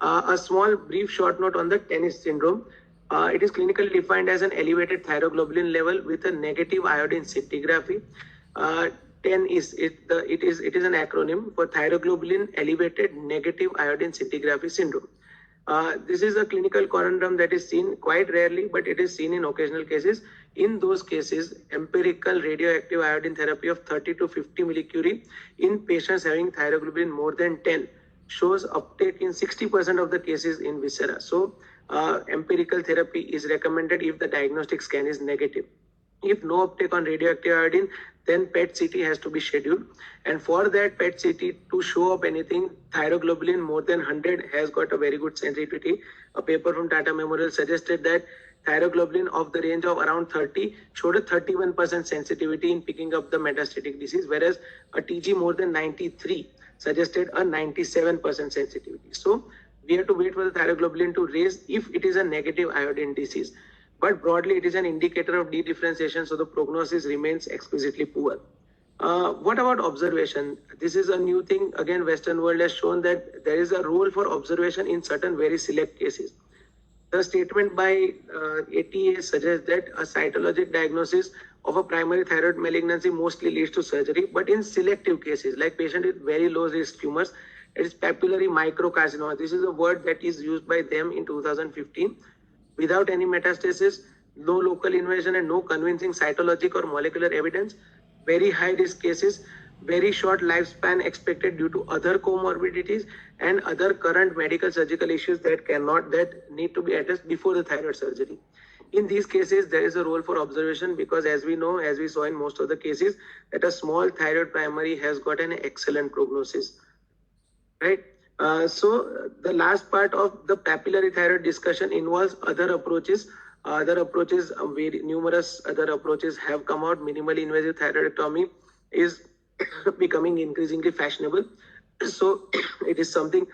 A small brief short note on the tennis syndrome. It is clinically defined as an elevated thyroglobulin level with a negative iodine scintigraphy. TEN is it is an acronym for thyroglobulin elevated negative iodine scintigraphy syndrome. This is a clinical conundrum that is seen quite rarely, but it is seen in occasional cases. In those cases, empirical radioactive iodine therapy of 30 to 50 millicurie in patients having thyroglobulin more than 10 shows uptake in 60% of the cases in viscera. So, empirical therapy is recommended if the diagnostic scan is negative. If no uptake on radioactive iodine, then PET-CT has to be scheduled. And for that PET-CT to show up anything, thyroglobulin more than 100 has got a very good sensitivity. A paper from Tata Memorial suggested that thyroglobulin of the range of around 30 showed a 31% sensitivity in picking up the metastatic disease, whereas a TG more than 93 suggested a 97% sensitivity. So we have to wait for the thyroglobulin to raise if it is a negative iodine disease. But broadly, it is an indicator of dedifferentiation, so the prognosis remains exquisitely poor. What about observation? This is a new thing. Again, Western world has shown that there is a role for observation in certain very select cases. The statement by ATA suggests that a cytologic diagnosis of a primary thyroid malignancy mostly leads to surgery, but in selective cases, like patient with very low risk tumors, it is papillary microcarcinoma. This is a word that is used by them in 2015. Without any metastasis, no local invasion and no convincing cytologic or molecular evidence, very high risk cases, very short lifespan expected due to other comorbidities and other current medical surgical issues that need to be addressed before the thyroid surgery. In these cases, there is a role for observation because as we know, as we saw in most of the cases, that a small thyroid primary has got an excellent prognosis, right? So the last part of the papillary thyroid discussion involves other approaches. Very numerous other approaches have come out. Minimally invasive thyroidectomy is becoming increasingly fashionable. So it is something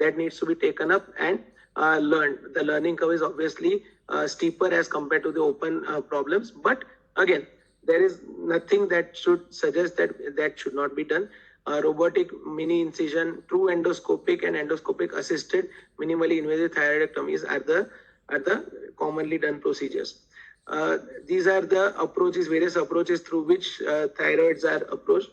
that needs to be taken up and learned. The learning curve is obviously steeper as compared to the open problems. But again, there is nothing that should suggest that should not be done. Robotic mini incision, true endoscopic and endoscopic assisted minimally invasive thyroidectomies are the commonly done procedures. These are the approaches, various approaches through which thyroids are approached.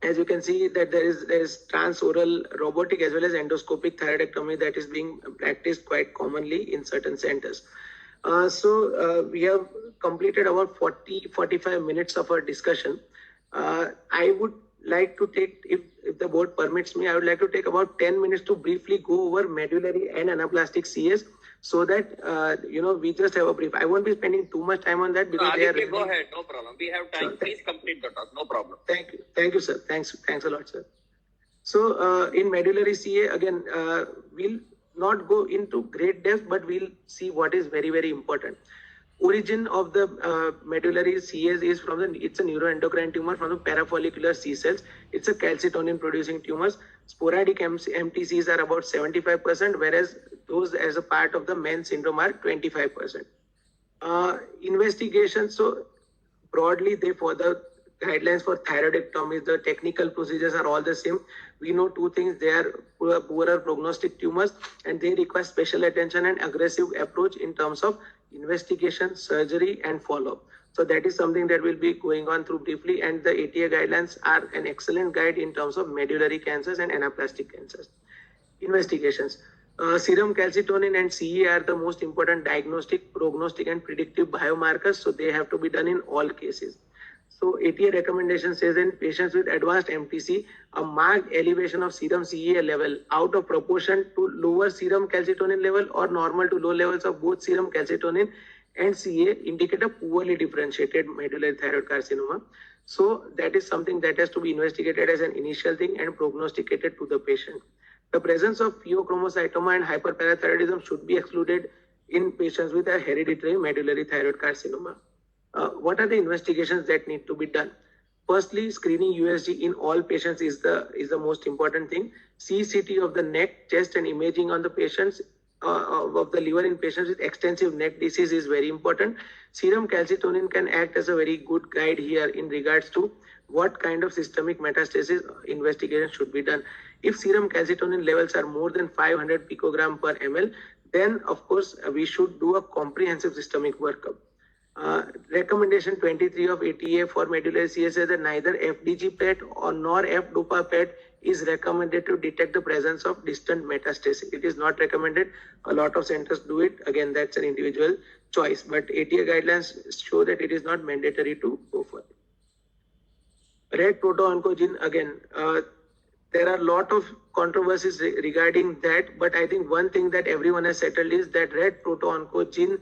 As you can see that there is transoral robotic as well as endoscopic thyroidectomy that is being practiced quite commonly in certain centers. So we have completed about 40-45 minutes of our discussion. I would like to take, if the board permits me, I would like to take about 10 minutes to briefly go over medullary and anaplastic CS so that, we just have a brief. I won't be spending too much time on that because Aditya, go ahead, no problem. We have time. Please complete the talk, no problem. Thank you, sir. Thanks a lot, sir. So in medullary CA, again, we'll not go into great depth, but we'll see what is very, very important. Origin of the medullary CS is it's a neuroendocrine tumor from the parafollicular C cells. It's a calcitonin producing tumors. Sporadic MTCs are about 75%, whereas those as a part of the MEN syndrome are 25%. Investigation, so broadly for the guidelines for thyroidectomy, the technical procedures are all the same. We know two things: they are poorer prognostic tumors and they require special attention and aggressive approach in terms of investigation, surgery and follow-up. So that is something that will be going on through briefly, and the ATA guidelines are an excellent guide in terms of medullary cancers and anaplastic cancers. Investigations. Serum calcitonin and CE are the most important diagnostic, prognostic and predictive biomarkers, so they have to be done in all cases. So ATA recommendation says in patients with advanced MTC, a marked elevation of serum CEA level out of proportion to lower serum calcitonin level or normal to low levels of both serum calcitonin and CA indicate a poorly differentiated medullary thyroid carcinoma. So that is something that has to be investigated as an initial thing and prognosticated to the patient. The presence of pheochromocytoma and hyperparathyroidism should be excluded in patients with a hereditary medullary thyroid carcinoma. What are the investigations that need to be done? Firstly, screening USG in all patients is the most important thing. CCT of the neck, chest, and imaging on the patients of the liver in patients with extensive neck disease is very important. Serum calcitonin can act as a very good guide here in regards to what kind of systemic metastasis investigation should be done. If serum calcitonin levels are more than 500 picogram per ml, then of course we should do a comprehensive systemic workup. Recommendation 23 of ATA for medullary CS says that neither FDG PET or nor F-DOPA PET is recommended to detect the presence of distant metastasis. It is not recommended. A lot of centers do it. Again, that's an individual choice. But ATA guidelines show that it is not mandatory to go for it. Red proto-oncogene, again, there are a lot of controversies regarding that. But I think one thing that everyone has settled is that red proto-oncogene,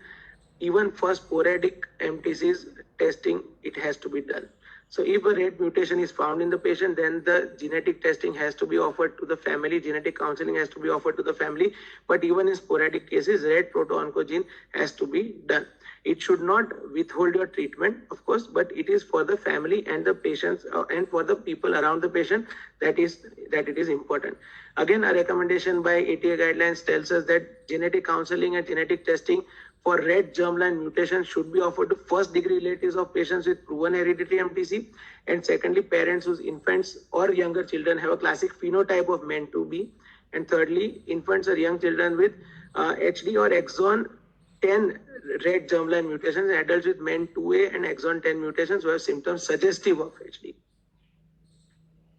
even for sporadic MTCs testing, it has to be done. So if a red mutation is found in the patient, then the genetic testing has to be offered to the family, genetic counseling has to be offered to the family. But even in sporadic cases, red proto-oncogene has to be done. It should not withhold your treatment, of course, but it is for the family and the patients and for the people around the patient that it is important. Again, a recommendation by ATA guidelines tells us that genetic counseling and genetic testing for red germline mutation should be offered to first degree relatives of patients with proven hereditary MTC, and secondly, parents whose infants or younger children have a classic phenotype of MEN2B, and thirdly, infants or young children with HD or exon 10 red germline mutations, and adults with MEN2A and exon 10 mutations who have symptoms suggestive of HD.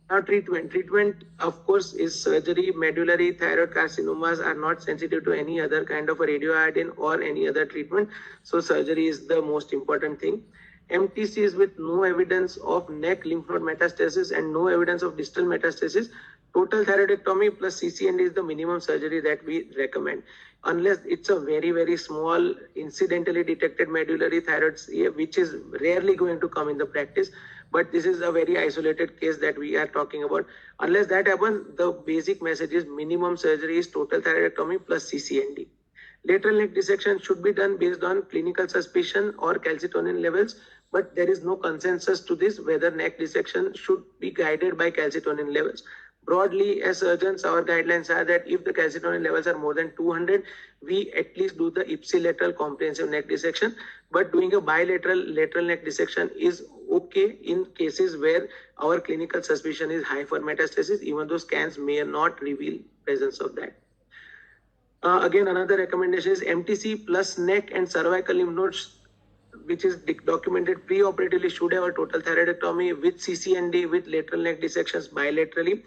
Now treatment. Treatment, of course, is surgery. Medullary thyroid carcinomas are not sensitive to any other kind of a radioiodine or any other treatment. So surgery is the most important thing. MTCs with no evidence of neck lymph node metastasis and no evidence of distal metastasis, total thyroidectomy plus CCND is the minimum surgery that we recommend. Unless it's a very, very small incidentally detected medullary thyroid CA, which is rarely going to come in the practice. But this is a very isolated case that we are talking about. Unless that happens, the basic message is minimum surgery is total thyroidectomy plus CCND. Lateral neck dissection should be done based on clinical suspicion or calcitonin levels, but there is no consensus to this whether neck dissection should be guided by calcitonin levels. Broadly, as surgeons, our guidelines are that if the calcitonin levels are more than 200, we at least do the ipsilateral comprehensive neck dissection. But doing a bilateral lateral neck dissection is okay in cases where our clinical suspicion is high for metastasis, even though scans may not reveal presence of that. Again, another recommendation is MTC plus neck and cervical lymph nodes, which is documented pre-operatively, should have a total thyroidectomy with CCND with lateral neck dissections bilaterally.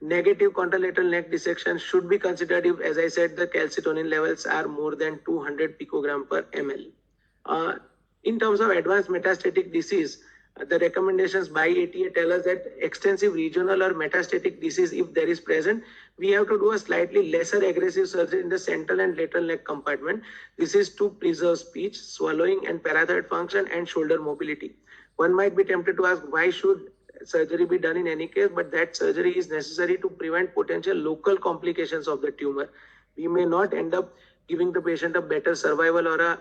Negative contralateral neck dissection should be considered if, as I said, the calcitonin levels are more than 200 picogram per ml. In terms of advanced metastatic disease, the recommendations by ATA tell us that extensive regional or metastatic disease, if there is present, we have to do a slightly lesser aggressive surgery in the central and lateral neck compartment. This is to preserve speech, swallowing, and parathyroid function and shoulder mobility. One might be tempted to ask, why should surgery be done in any case? But that surgery is necessary to prevent potential local complications of the tumor. We may not end up giving the patient a better survival or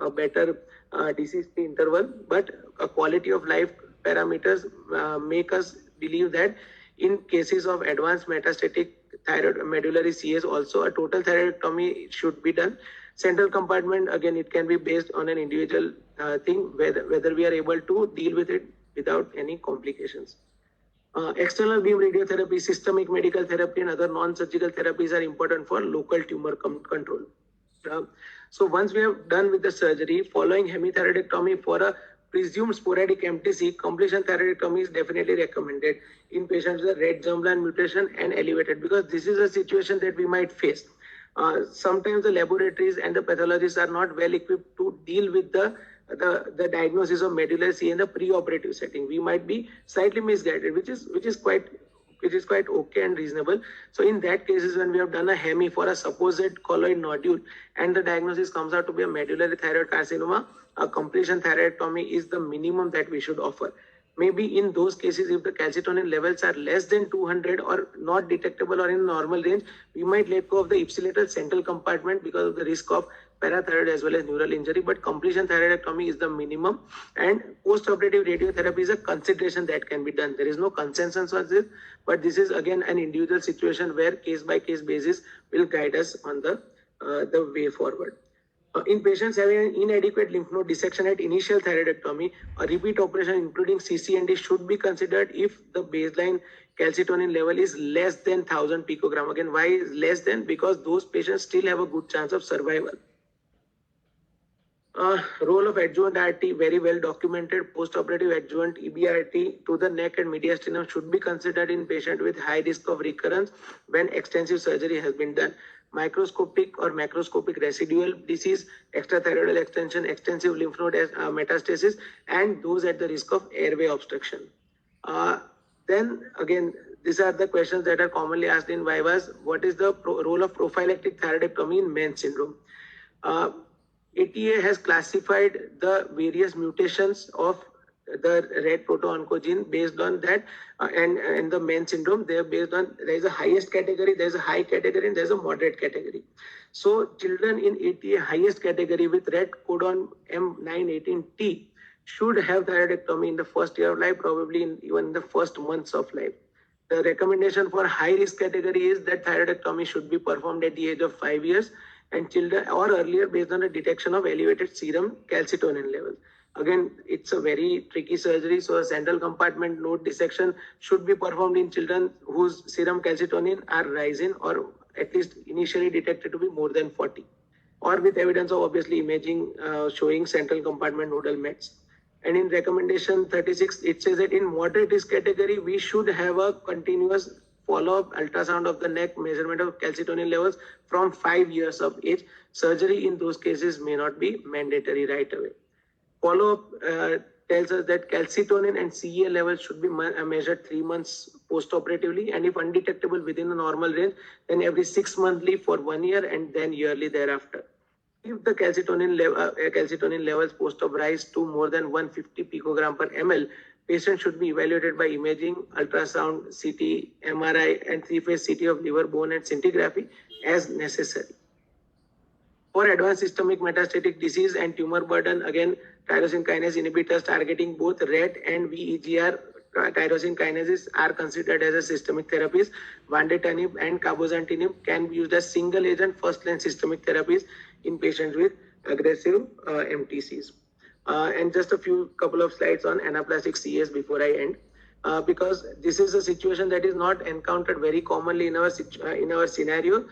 a better disease-free interval, but a quality of life parameters make us believe that in cases of advanced metastatic thyroid medullary CS, also a total thyroidectomy should be done. Central compartment, again, it can be based on an individual thing, whether we are able to deal with it without any complications. External beam radiotherapy, systemic medical therapy, and other non-surgical therapies are important for local tumor control. So once we have done with the surgery, following hemithyroidectomy for a presumed sporadic MTC, completion thyroidectomy is definitely recommended in patients with a red germline mutation and elevated, because this is a situation that we might face. Sometimes the laboratories and the pathologists are not well equipped to deal with the the diagnosis of medullary CA in the pre-operative setting. We might be slightly misguided, which is quite okay and reasonable. So in that cases, when we have done a hemi for a supposed colloid nodule and the diagnosis comes out to be a medullary thyroid carcinoma, a completion thyroidectomy is the minimum that we should offer. Maybe in those cases, if the calcitonin levels are less than 200 or not detectable or in normal range, we might let go of the ipsilateral central compartment because of the risk of parathyroid as well as neural injury. But completion thyroidectomy is the minimum, and post-operative radiotherapy is a consideration that can be done. There is no consensus on this, but this is again an individual situation where case-by-case basis will guide us on the way forward. In patients having an inadequate lymph node dissection at initial thyroidectomy, a repeat operation including CCND should be considered if the baseline calcitonin level is less than 1000 picogram. Again, why is less than? Because those patients still have a good chance of survival. Role of adjuvant RT, very well documented. Post-operative adjuvant EBRT to the neck and mediastinum should be considered in patient with high risk of recurrence when extensive surgery has been done. Microscopic or macroscopic residual disease, extrathyroidal extension, extensive lymph node metastasis, and those at the risk of airway obstruction. Then again, these are the questions that are commonly asked in vivas. What is the role of prophylactic thyroidectomy in MEN syndrome? ATA has classified the various mutations of the red proto-oncogene based on that, and the MEN syndrome. They are based on, there is a highest category, there is a high category, and there is a moderate category. So children in ATA highest category with red codon M918T should have thyroidectomy in the first year of life, probably even in the first months of life. The recommendation for high risk category is that thyroidectomy should be performed at the age of 5 years and children or earlier based on the detection of elevated serum calcitonin levels. Again, it's a very tricky surgery, so a central compartment node dissection should be performed in children whose serum calcitonin are rising or at least initially detected to be more than 40, or with evidence of obviously imaging showing central compartment nodal mets. And in recommendation 36, it says that in moderate risk category, we should have a continuous follow-up ultrasound of the neck, measurement of calcitonin levels from 5 years of age. Surgery in those cases may not be mandatory right away. Follow-up tells us that calcitonin and CEA levels should be measured 3 months post-operatively, and if undetectable within the normal range, then every 6 monthly for 1 year and then yearly thereafter. If the calcitonin levels post-op rise to more than 150 picogram per ml, patient should be evaluated by imaging, ultrasound, CT, MRI, and 3-phase CT of liver, bone, and scintigraphy as necessary. For advanced systemic metastatic disease and tumor burden, again, tyrosine kinase inhibitors targeting both RET and VEGR tyrosine kinases are considered as a systemic therapies. Vandetanib and cabozantinib can be used as single agent first-line systemic therapies in patients with aggressive MTCs. And just a couple of slides on anaplastic CAs before I end, because this is a situation that is not encountered very commonly in our scenario.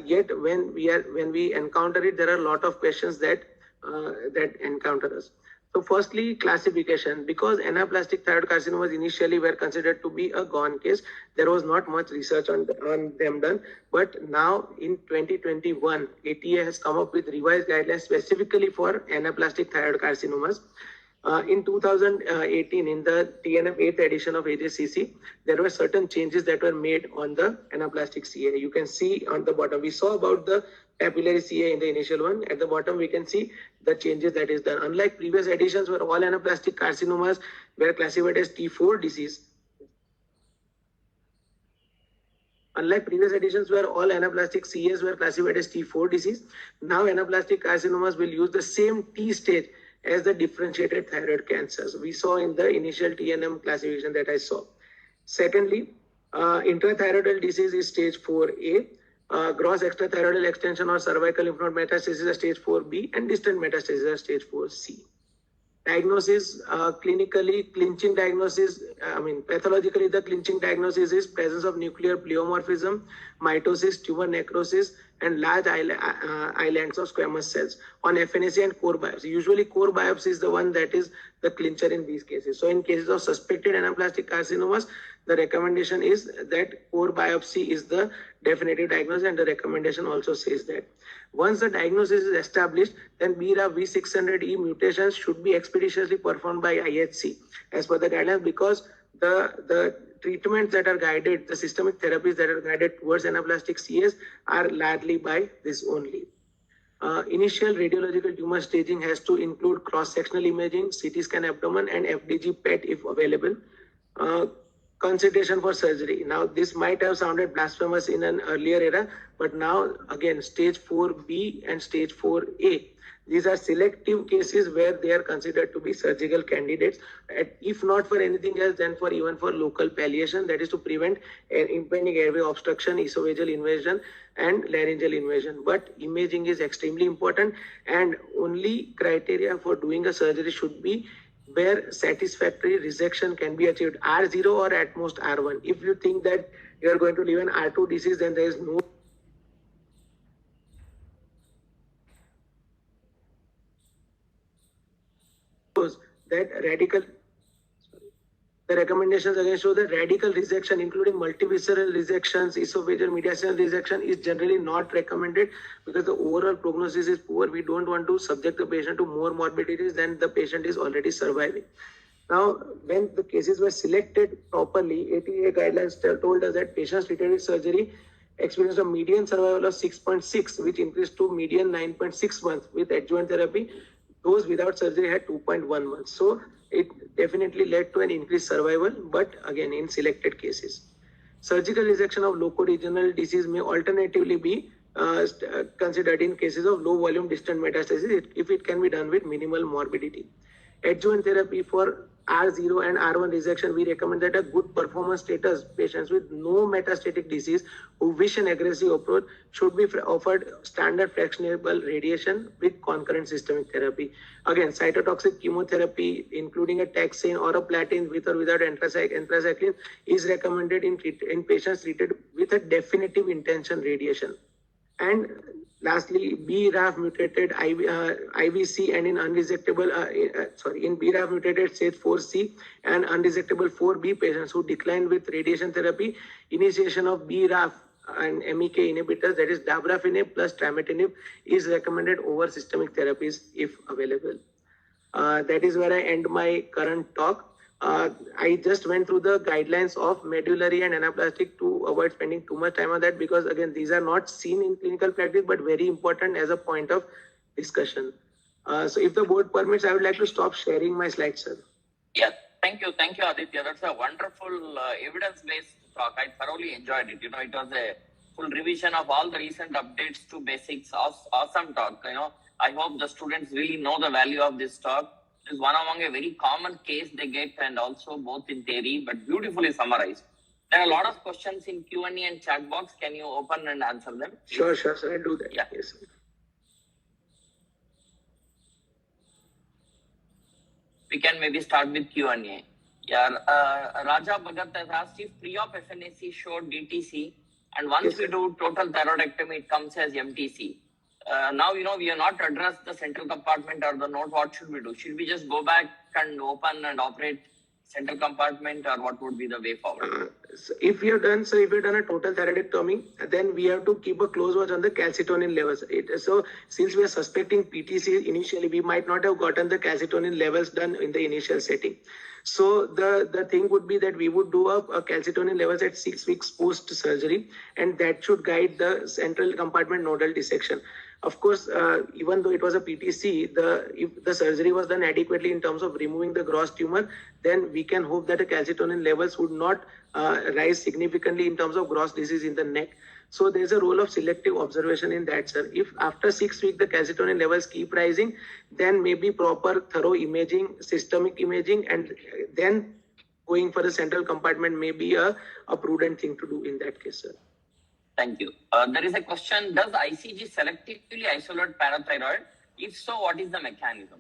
Yet when we encounter it, there are a lot of questions that encounter us. So firstly, classification. Because anaplastic thyroid carcinomas initially were considered to be a gone case, there was not much research on them done. But now in 2021, ATA has come up with revised guidelines specifically for anaplastic thyroid carcinomas. In 2018, in the TNF 8th edition of AJCC, there were certain changes that were made on the anaplastic CA. You can see on the bottom, we saw about the papillary CA in the initial one. At the bottom, we can see the changes that is done. Unlike previous editions where all anaplastic carcinomas were classified as T4 disease, unlike previous editions where all anaplastic CAs were classified as T4 disease, now anaplastic carcinomas will use the same T stage as the differentiated thyroid cancers we saw in the initial TNM classification that I saw. Secondly, intrathyroidal disease is stage 4A. Gross extrathyroidal extension or cervical lymph node metastasis is stage 4B, and distant metastasis is stage 4C. Diagnosis, clinically, clinching diagnosis, pathologically, the clinching diagnosis is presence of nuclear pleomorphism, mitosis, tumor necrosis, and large islands of squamous cells on FNAC and core biopsy. Usually core biopsy is the one that is the clincher in these cases. So in cases of suspected anaplastic carcinomas, the recommendation is that core biopsy is the definitive diagnosis, and the recommendation also says that. Once the diagnosis is established, then BRAF V600E mutations should be expeditiously performed by IHC as per the guidelines, because the treatments that are guided, the systemic therapies that are guided towards anaplastic CS are largely by this only. Initial radiological tumor staging has to include cross-sectional imaging, CT scan abdomen, and FDG PET if available. Consideration for surgery. Now, this might have sounded blasphemous in an earlier era, but now again, stage 4B and stage 4A. These are selective cases where they are considered to be surgical candidates, if not for anything else, then for even for local palliation, that is to prevent impending airway obstruction, esophageal invasion, and laryngeal invasion. But imaging is extremely important, and only criteria for doing a surgery should be where satisfactory resection can be achieved, R0 or at most R1. If you think that you are going to live an R2 disease, then there is no that radical. The recommendations again show that radical resection, including multivisceral resections, esophageal mediastinal resection, is generally not recommended because the overall prognosis is poor. We don't want to subject the patient to more morbidities than the patient is already surviving. Now, when the cases were selected properly, ATA guidelines told us that patients treated with surgery experienced a median survival of 6.6, which increased to median 9.6 months with adjuvant therapy. Those without surgery had 2.1 months. So it definitely led to an increased survival, but again in selected cases. Surgical resection of locoregional disease may alternatively be considered in cases of low volume distant metastasis if it can be done with minimal morbidity. Adjuvant therapy for R0 and R1 resection, we recommend that a good performance status patients with no metastatic disease who wish an aggressive approach should be offered standard fractionable radiation with concurrent systemic therapy. Again, cytotoxic chemotherapy, including a taxane or a platinum with or without anthracycline, is recommended in patients treated with a definitive intention radiation. And lastly, BRAF mutated IVC and in unresectable, in BRAF mutated stage 4C and unresectable 4B patients who declined with radiation therapy, initiation of BRAF and MEK inhibitors, that is dabrafenib plus trametinib, is recommended over systemic therapies if available. That is where I end my current talk. I just went through the guidelines of medullary and anaplastic to avoid spending too much time on that, because again, these are not seen in clinical practice, but very important as a point of discussion. So if the board permits, I would like to stop sharing my slides, sir. Yeah, thank you, Aditya. That's a wonderful evidence-based talk. I thoroughly enjoyed it. It was a full revision of all the recent updates to basics. Awesome talk. I hope the students really know the value of this talk. It is one among a very common case they get, and also both in theory, but beautifully summarized. There are a lot of questions in Q&A and chat box. Can you open and answer them? Sure, sir. I'll do that. Yeah. Yes, sir. We can maybe start with Q&A. Yeah, Raja Bhagat has asked if pre-op FNAC showed DTC, and once we do total thyroidectomy, it comes as MTC. Now, we have not addressed the central compartment or the node. What should we do? Should we just go back and open and operate central compartment, or what would be the way forward? If you have done a total thyroidectomy, then we have to keep a close watch on the calcitonin levels. So since we are suspecting PTC initially, we might not have gotten the calcitonin levels done in the initial setting. So the thing would be that we would do a calcitonin levels at 6 weeks post surgery, and that should guide the central compartment nodal dissection. Of course, even though it was a PTC, if the surgery was done adequately in terms of removing the gross tumor, then we can hope that the calcitonin levels would not rise significantly in terms of gross disease in the neck. So there's a role of selective observation in that, sir. If after 6 weeks the calcitonin levels keep rising, then maybe proper thorough imaging, systemic imaging, and then going for the central compartment may be a prudent thing to do in that case, sir. Thank you. There is a question, does ICG selectively isolate parathyroid? If so, what is the mechanism?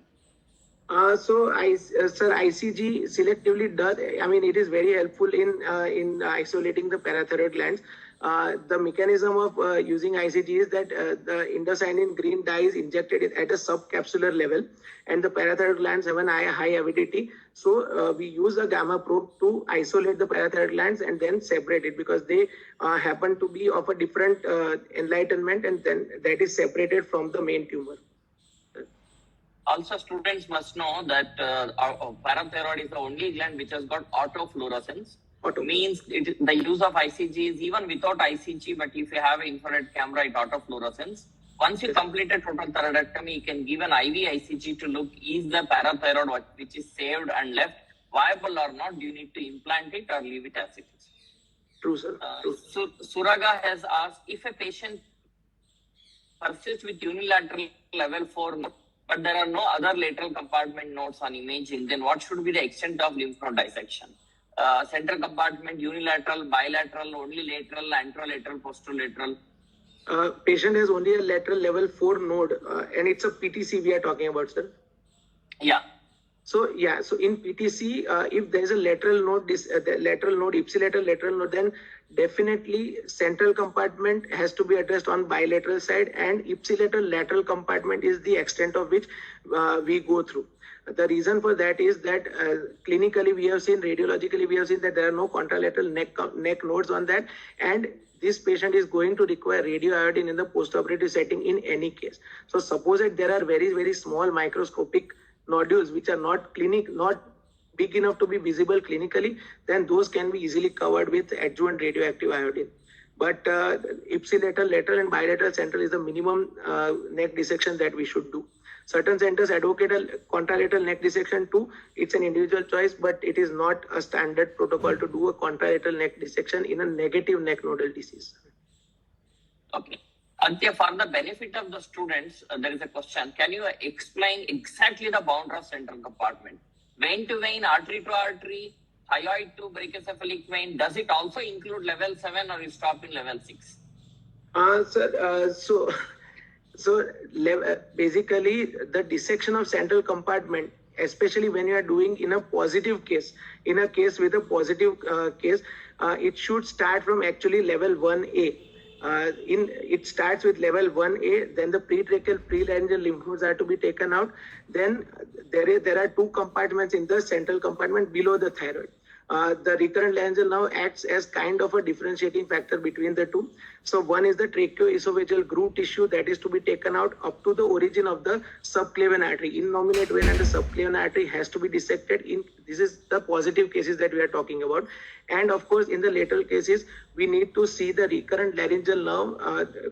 Sir, ICG selectively does. I mean, it is very helpful in isolating the parathyroid glands. the mechanism of using ICG is that the indocyanine green dye is injected at a subcapsular level, and the parathyroid glands have a high avidity. So we use a gamma probe to isolate the parathyroid glands and then separate it, because they happen to be of a different enlightenment, and then that is separated from the main tumor. Also, students must know that parathyroid is the only gland which has got autofluorescence. Means the use of ICG is even without ICG, but if you have an infrared camera, it autofluorescence. Once you complete a total thyroidectomy, you can give an IV ICG to look, is the parathyroid which is saved and left viable or not? Do you need to implant it or leave it as it is? True, sir. True. So Suraga has asked, if a patient persists with unilateral level 4 node, but there are no other lateral compartment nodes on imaging, then what should be the extent of lymph node dissection? Central compartment, unilateral, bilateral, only lateral, anterolateral, posterolateral? Patient has only a lateral level 4 node, and it's a PTC we are talking about, sir. Yeah. So in PTC, if there is a lateral node, ipsilateral lateral node, then definitely central compartment has to be addressed on bilateral side, and ipsilateral lateral compartment is the extent of which we go through. The reason for that is that clinically we have seen, radiologically we have seen that there are no contralateral neck nodes on that, and this patient is going to require radioiodine in the post-operative setting in any case. So suppose that there are very, very small microscopic nodules which are not big enough to be visible clinically, then those can be easily covered with adjuvant radioactive iodine. But ipsilateral, lateral and bilateral central is the minimum neck dissection that we should do. Certain centers advocate a contralateral neck dissection too. It's an individual choice, but it is not a standard protocol to do a contralateral neck dissection in a negative neck nodal disease. Okay. Aditya, for the benefit of the students, there is a question. Can you explain exactly the boundary of central compartment? Vein to vein, artery to artery, thyroid to brachycephalic vein. Does it also include level 7 or you stop in level 6? Basically, the dissection of central compartment, especially when you are doing in a positive case, in a case with a positive case, it should start from actually level 1A. It starts with level 1A, then the pretracheal prelaryngeal lymph nodes are to be taken out. Then there are two compartments in the central compartment below the thyroid. The recurrent laryngeal now acts as kind of a differentiating factor between the two. So one is the tracheoesophageal groove tissue that is to be taken out up to the origin of the subclavian artery. Innominate vein and the subclavian artery has to be dissected. This is the positive cases that we are talking about. And of course, in the lateral cases, we need to see the recurrent laryngeal nerve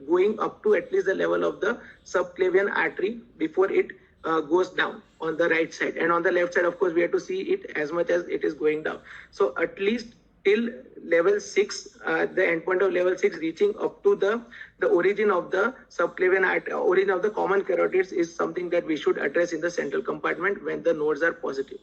going up to at least the level of the subclavian artery before it goes down on the right side. And on the left side, of course, we have to see it as much as it is going down. So at least till level 6, the endpoint of level 6 reaching up to the origin of the subclavian artery, origin of the common carotids is something that we should address in the central compartment when the nodes are positive.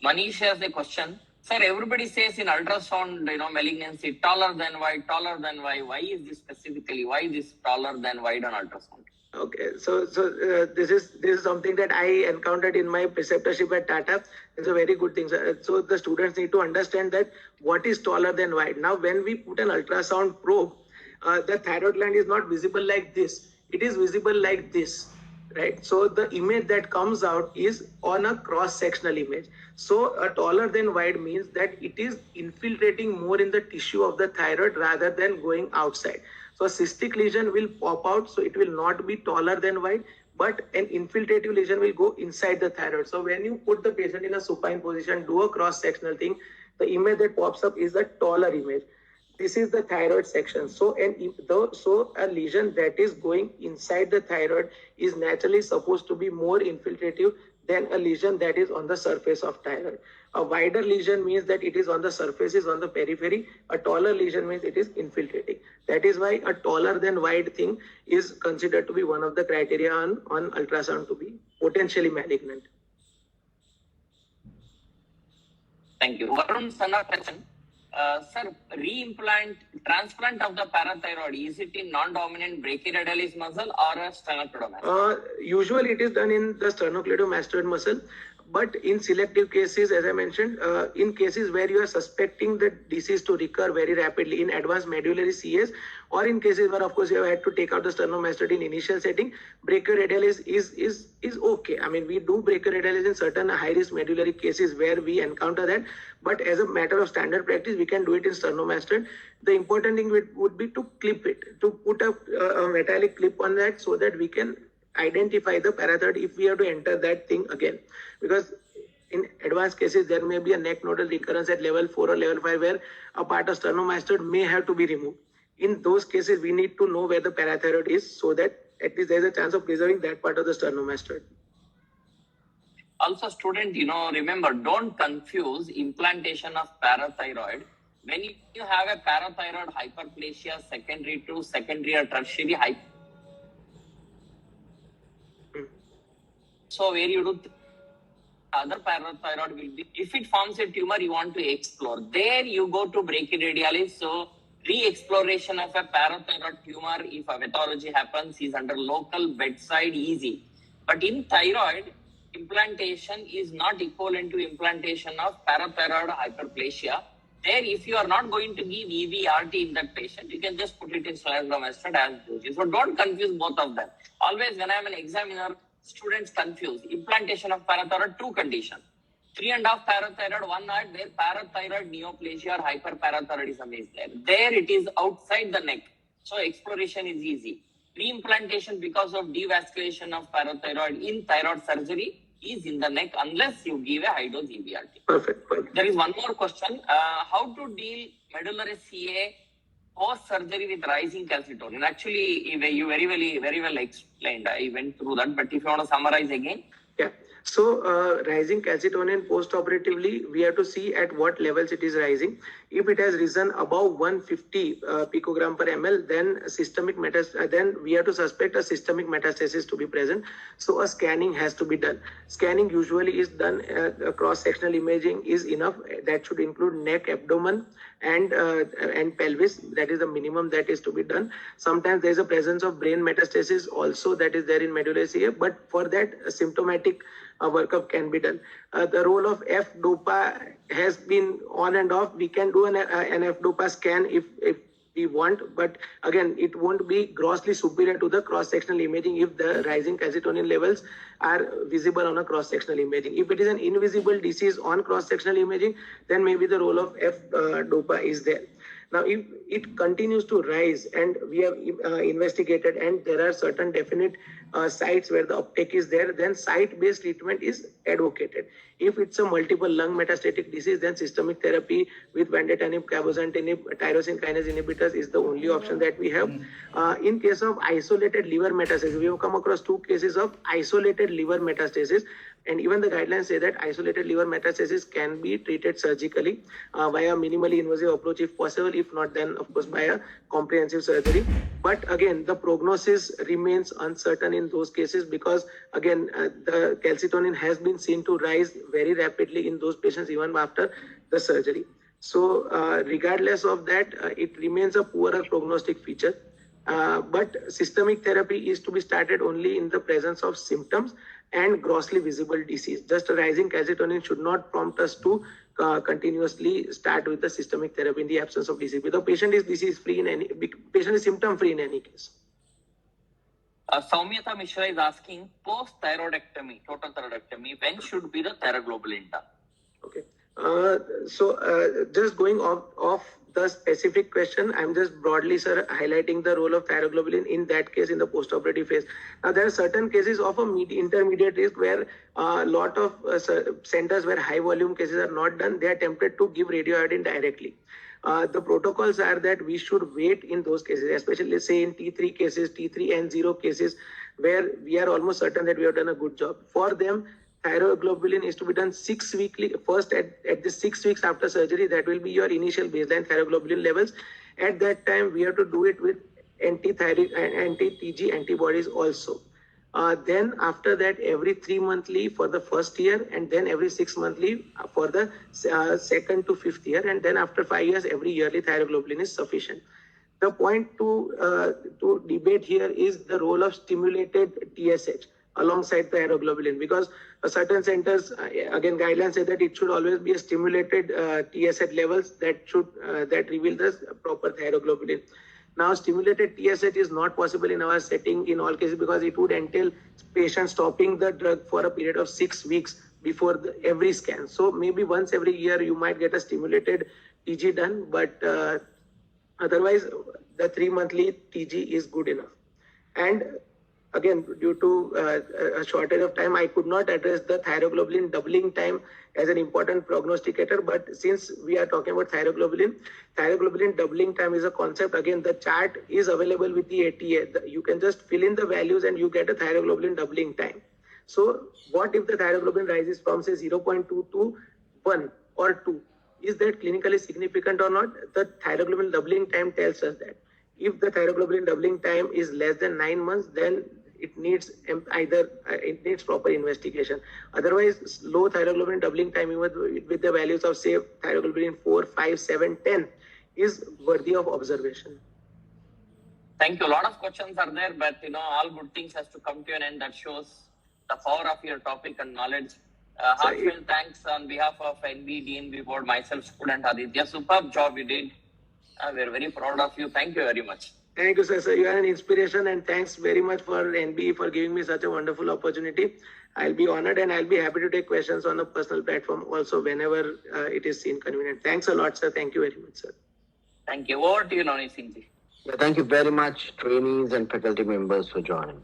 Manish has a question. Sir, everybody says in ultrasound, malignancy, taller than wide, taller than wide. Why is this specifically? Why is this taller than wide on ultrasound? Okay, so this is something that I encountered in my preceptorship at Tata. It's a very good thing. So the students need to understand that what is taller than wide. Now, when we put an ultrasound probe, the thyroid gland is not visible like this. It is visible like this, right? So the image that comes out is on a cross-sectional image. So a taller than wide means that it is infiltrating more in the tissue of the thyroid rather than going outside. So a cystic lesion will pop out, so it will not be taller than wide, but an infiltrative lesion will go inside the thyroid. So when you put the patient in a supine position, do a cross-sectional thing, the image that pops up is a taller image. This is the thyroid section. So a lesion that is going inside the thyroid is naturally supposed to be more infiltrative than a lesion that is on the surface of thyroid. A wider lesion means that it is on the surface, is on the periphery. A taller lesion means it is infiltrating. That is why a taller than wide thing is considered to be one of the criteria on ultrasound to be potentially malignant. Thank you. Varun's another question. Sir, transplant of the parathyroid, is it in non-dominant brachyradialis muscle or a sternocleidomastoid? Usually it is done in the sternocleidomastoid muscle, But in selective cases, as I mentioned, in cases where you are suspecting the disease to recur very rapidly in advanced medullary CS, or in cases where, of course, you have had to take out the sternomastoid in initial setting, brachyradialis is okay. I mean, we do brachyradialis in certain high-risk medullary cases where we encounter that, but as a matter of standard practice, we can do it in sternomastoid. The important thing would be to clip it, to put a metallic clip on that so that we can identify the parathyroid if we have to enter that thing again. Because in advanced cases, there may be a neck nodal recurrence at level 4 or level 5 where a part of sternomastoid may have to be removed. In those cases, we need to know where the parathyroid is so that at least there's a chance of preserving that part of the sternomastoid. Also, student, remember, don't confuse implantation of parathyroid. When you have a parathyroid hyperplasia secondary or tertiary so where you do other parathyroid will be, if it forms a tumor, you want to explore. There you go to brachyradialis. So re-exploration of a parathyroid tumor, if a pathology happens, is under local bedside easy. But in thyroid, implantation is not equivalent to implantation of parathyroid hyperplasia. There, if you are not going to give EVRT in that patient, you can just put it in scleroderma as dosage. So don't confuse both of them. Always when I am an examiner, students confuse implantation of parathyroid, two conditions. 3.5 parathyroid, 1 night where parathyroid neoplasia or hyperparathyroidism is there. There it is outside the neck. So exploration is easy. Reimplantation because of devasculation of parathyroid in thyroid surgery is in the neck unless you give a high dose EVRT. Perfect. There is one more question. How to deal medullary CA post-surgery with rising calcitonin? Actually, you very well explained. I went through that, but if you want to summarize again. Yeah. So rising calcitonin post-operatively, we have to see at what levels it is rising. If it has risen above 150 picogram per ml, then we have to suspect a systemic metastasis to be present. So a scanning has to be done. Scanning usually is done, cross-sectional imaging is enough. That should include neck, abdomen, and pelvis. That is the minimum that is to be done. Sometimes there is a presence of brain metastasis also that is there in medullary CA, but for that symptomatic workup can be done. The role of F-DOPA has been on and off. We can do an F-DOPA scan if we want, but again, it won't be grossly superior to the cross-sectional imaging if the rising calcitonin levels are visible on a cross-sectional imaging. If it is an invisible disease on cross-sectional imaging, then maybe the role of F-DOPA is there. Now, if it continues to rise and we have investigated and there are certain definite sites where the uptake is there, then site-based treatment is advocated. If it's a multiple lung metastatic disease, then systemic therapy with vandatanib, cabozantinib, tyrosine kinase inhibitors is the only option that we have. In case of isolated liver metastasis, we have come across 2 cases of isolated liver metastasis. And even the guidelines say that isolated liver metastasis can be treated surgically via minimally invasive approach if possible. If not, then of course by a comprehensive surgery. But again, the prognosis remains uncertain in those cases because again, the calcitonin has been seen to rise very rapidly in those patients even after the surgery. So regardless of that, it remains a poorer prognostic feature. But systemic therapy is to be started only in the presence of symptoms and grossly visible disease. Just a rising calcitonin should not prompt us to continuously start with the systemic therapy in the absence of disease. The patient is symptom-free in any case. Saumyata Mishra is asking, post-thyroidectomy, total thyroidectomy, when should be the thyroglobulin done? Okay. So just going off the specific question, I'm just broadly, sir, highlighting the role of thyroglobulin in that case in the post-operative phase. Now, there are certain cases of intermediate risk where a lot of centers where high volume cases are not done, they are tempted to give radioiodine directly. The protocols are that we should wait in those cases, especially say in T3 cases, T3 and 0 cases, where we are almost certain that we have done a good job. For them, thyroglobulin is to be done 6 weekly. First, at the 6 weeks after surgery, that will be your initial baseline thyroglobulin levels. At that time, we have to do it with anti-thyroid and anti-TG antibodies also. Then after that, every 3 monthly for the first year, and then every 6 monthly for the 2nd to 5th year, and then after 5 years, every yearly thyroglobulin is sufficient. The point to debate here is the role of stimulated TSH. alongside the thyroglobulin, because certain centers, again, guidelines say that it should always be a stimulated TSH levels that should that reveal the proper thyroglobulin. Now, stimulated TSH is not possible in our setting in all cases, because it would entail patient stopping the drug for a period of 6 weeks before every scan. So maybe once every year you might get a stimulated TG done, but otherwise the 3-monthly TG is good enough. And again, due to a shortage of time, I could not address the thyroglobulin doubling time as an important prognosticator. But since we are talking about thyroglobulin doubling time is a concept. Again, the chart is available with the ATA. You can just fill in the values and you get a thyroglobulin doubling time. So what if the thyroglobulin rises from, say, 0.2 to 1 or 2? Is that clinically significant or not? The thyroglobulin doubling time tells us that. If the thyroglobulin doubling time is less than 9 months, then it needs it needs proper investigation. Otherwise, low thyroglobulin doubling time with the values of, say, thyroglobulin 4, 5, 7, 10 is worthy of observation. Thank you. A lot of questions are there, but all good things has to come to an end. That shows the power of your topic and knowledge. Heartfelt thanks on behalf of NB, DNB board, myself, student Aditya. Superb job you did. We're very proud of you. Thank you very much. Thank you, sir. You are an inspiration, and thanks very much for NB for giving me such a wonderful opportunity. I'll be honored, and I'll be happy to take questions on a personal platform also whenever it is seen convenient. Thanks a lot, sir. Thank you very much, sir. Thank you. Over to you, Noni Singh ji. Thank you very much, trainees and faculty members, for joining.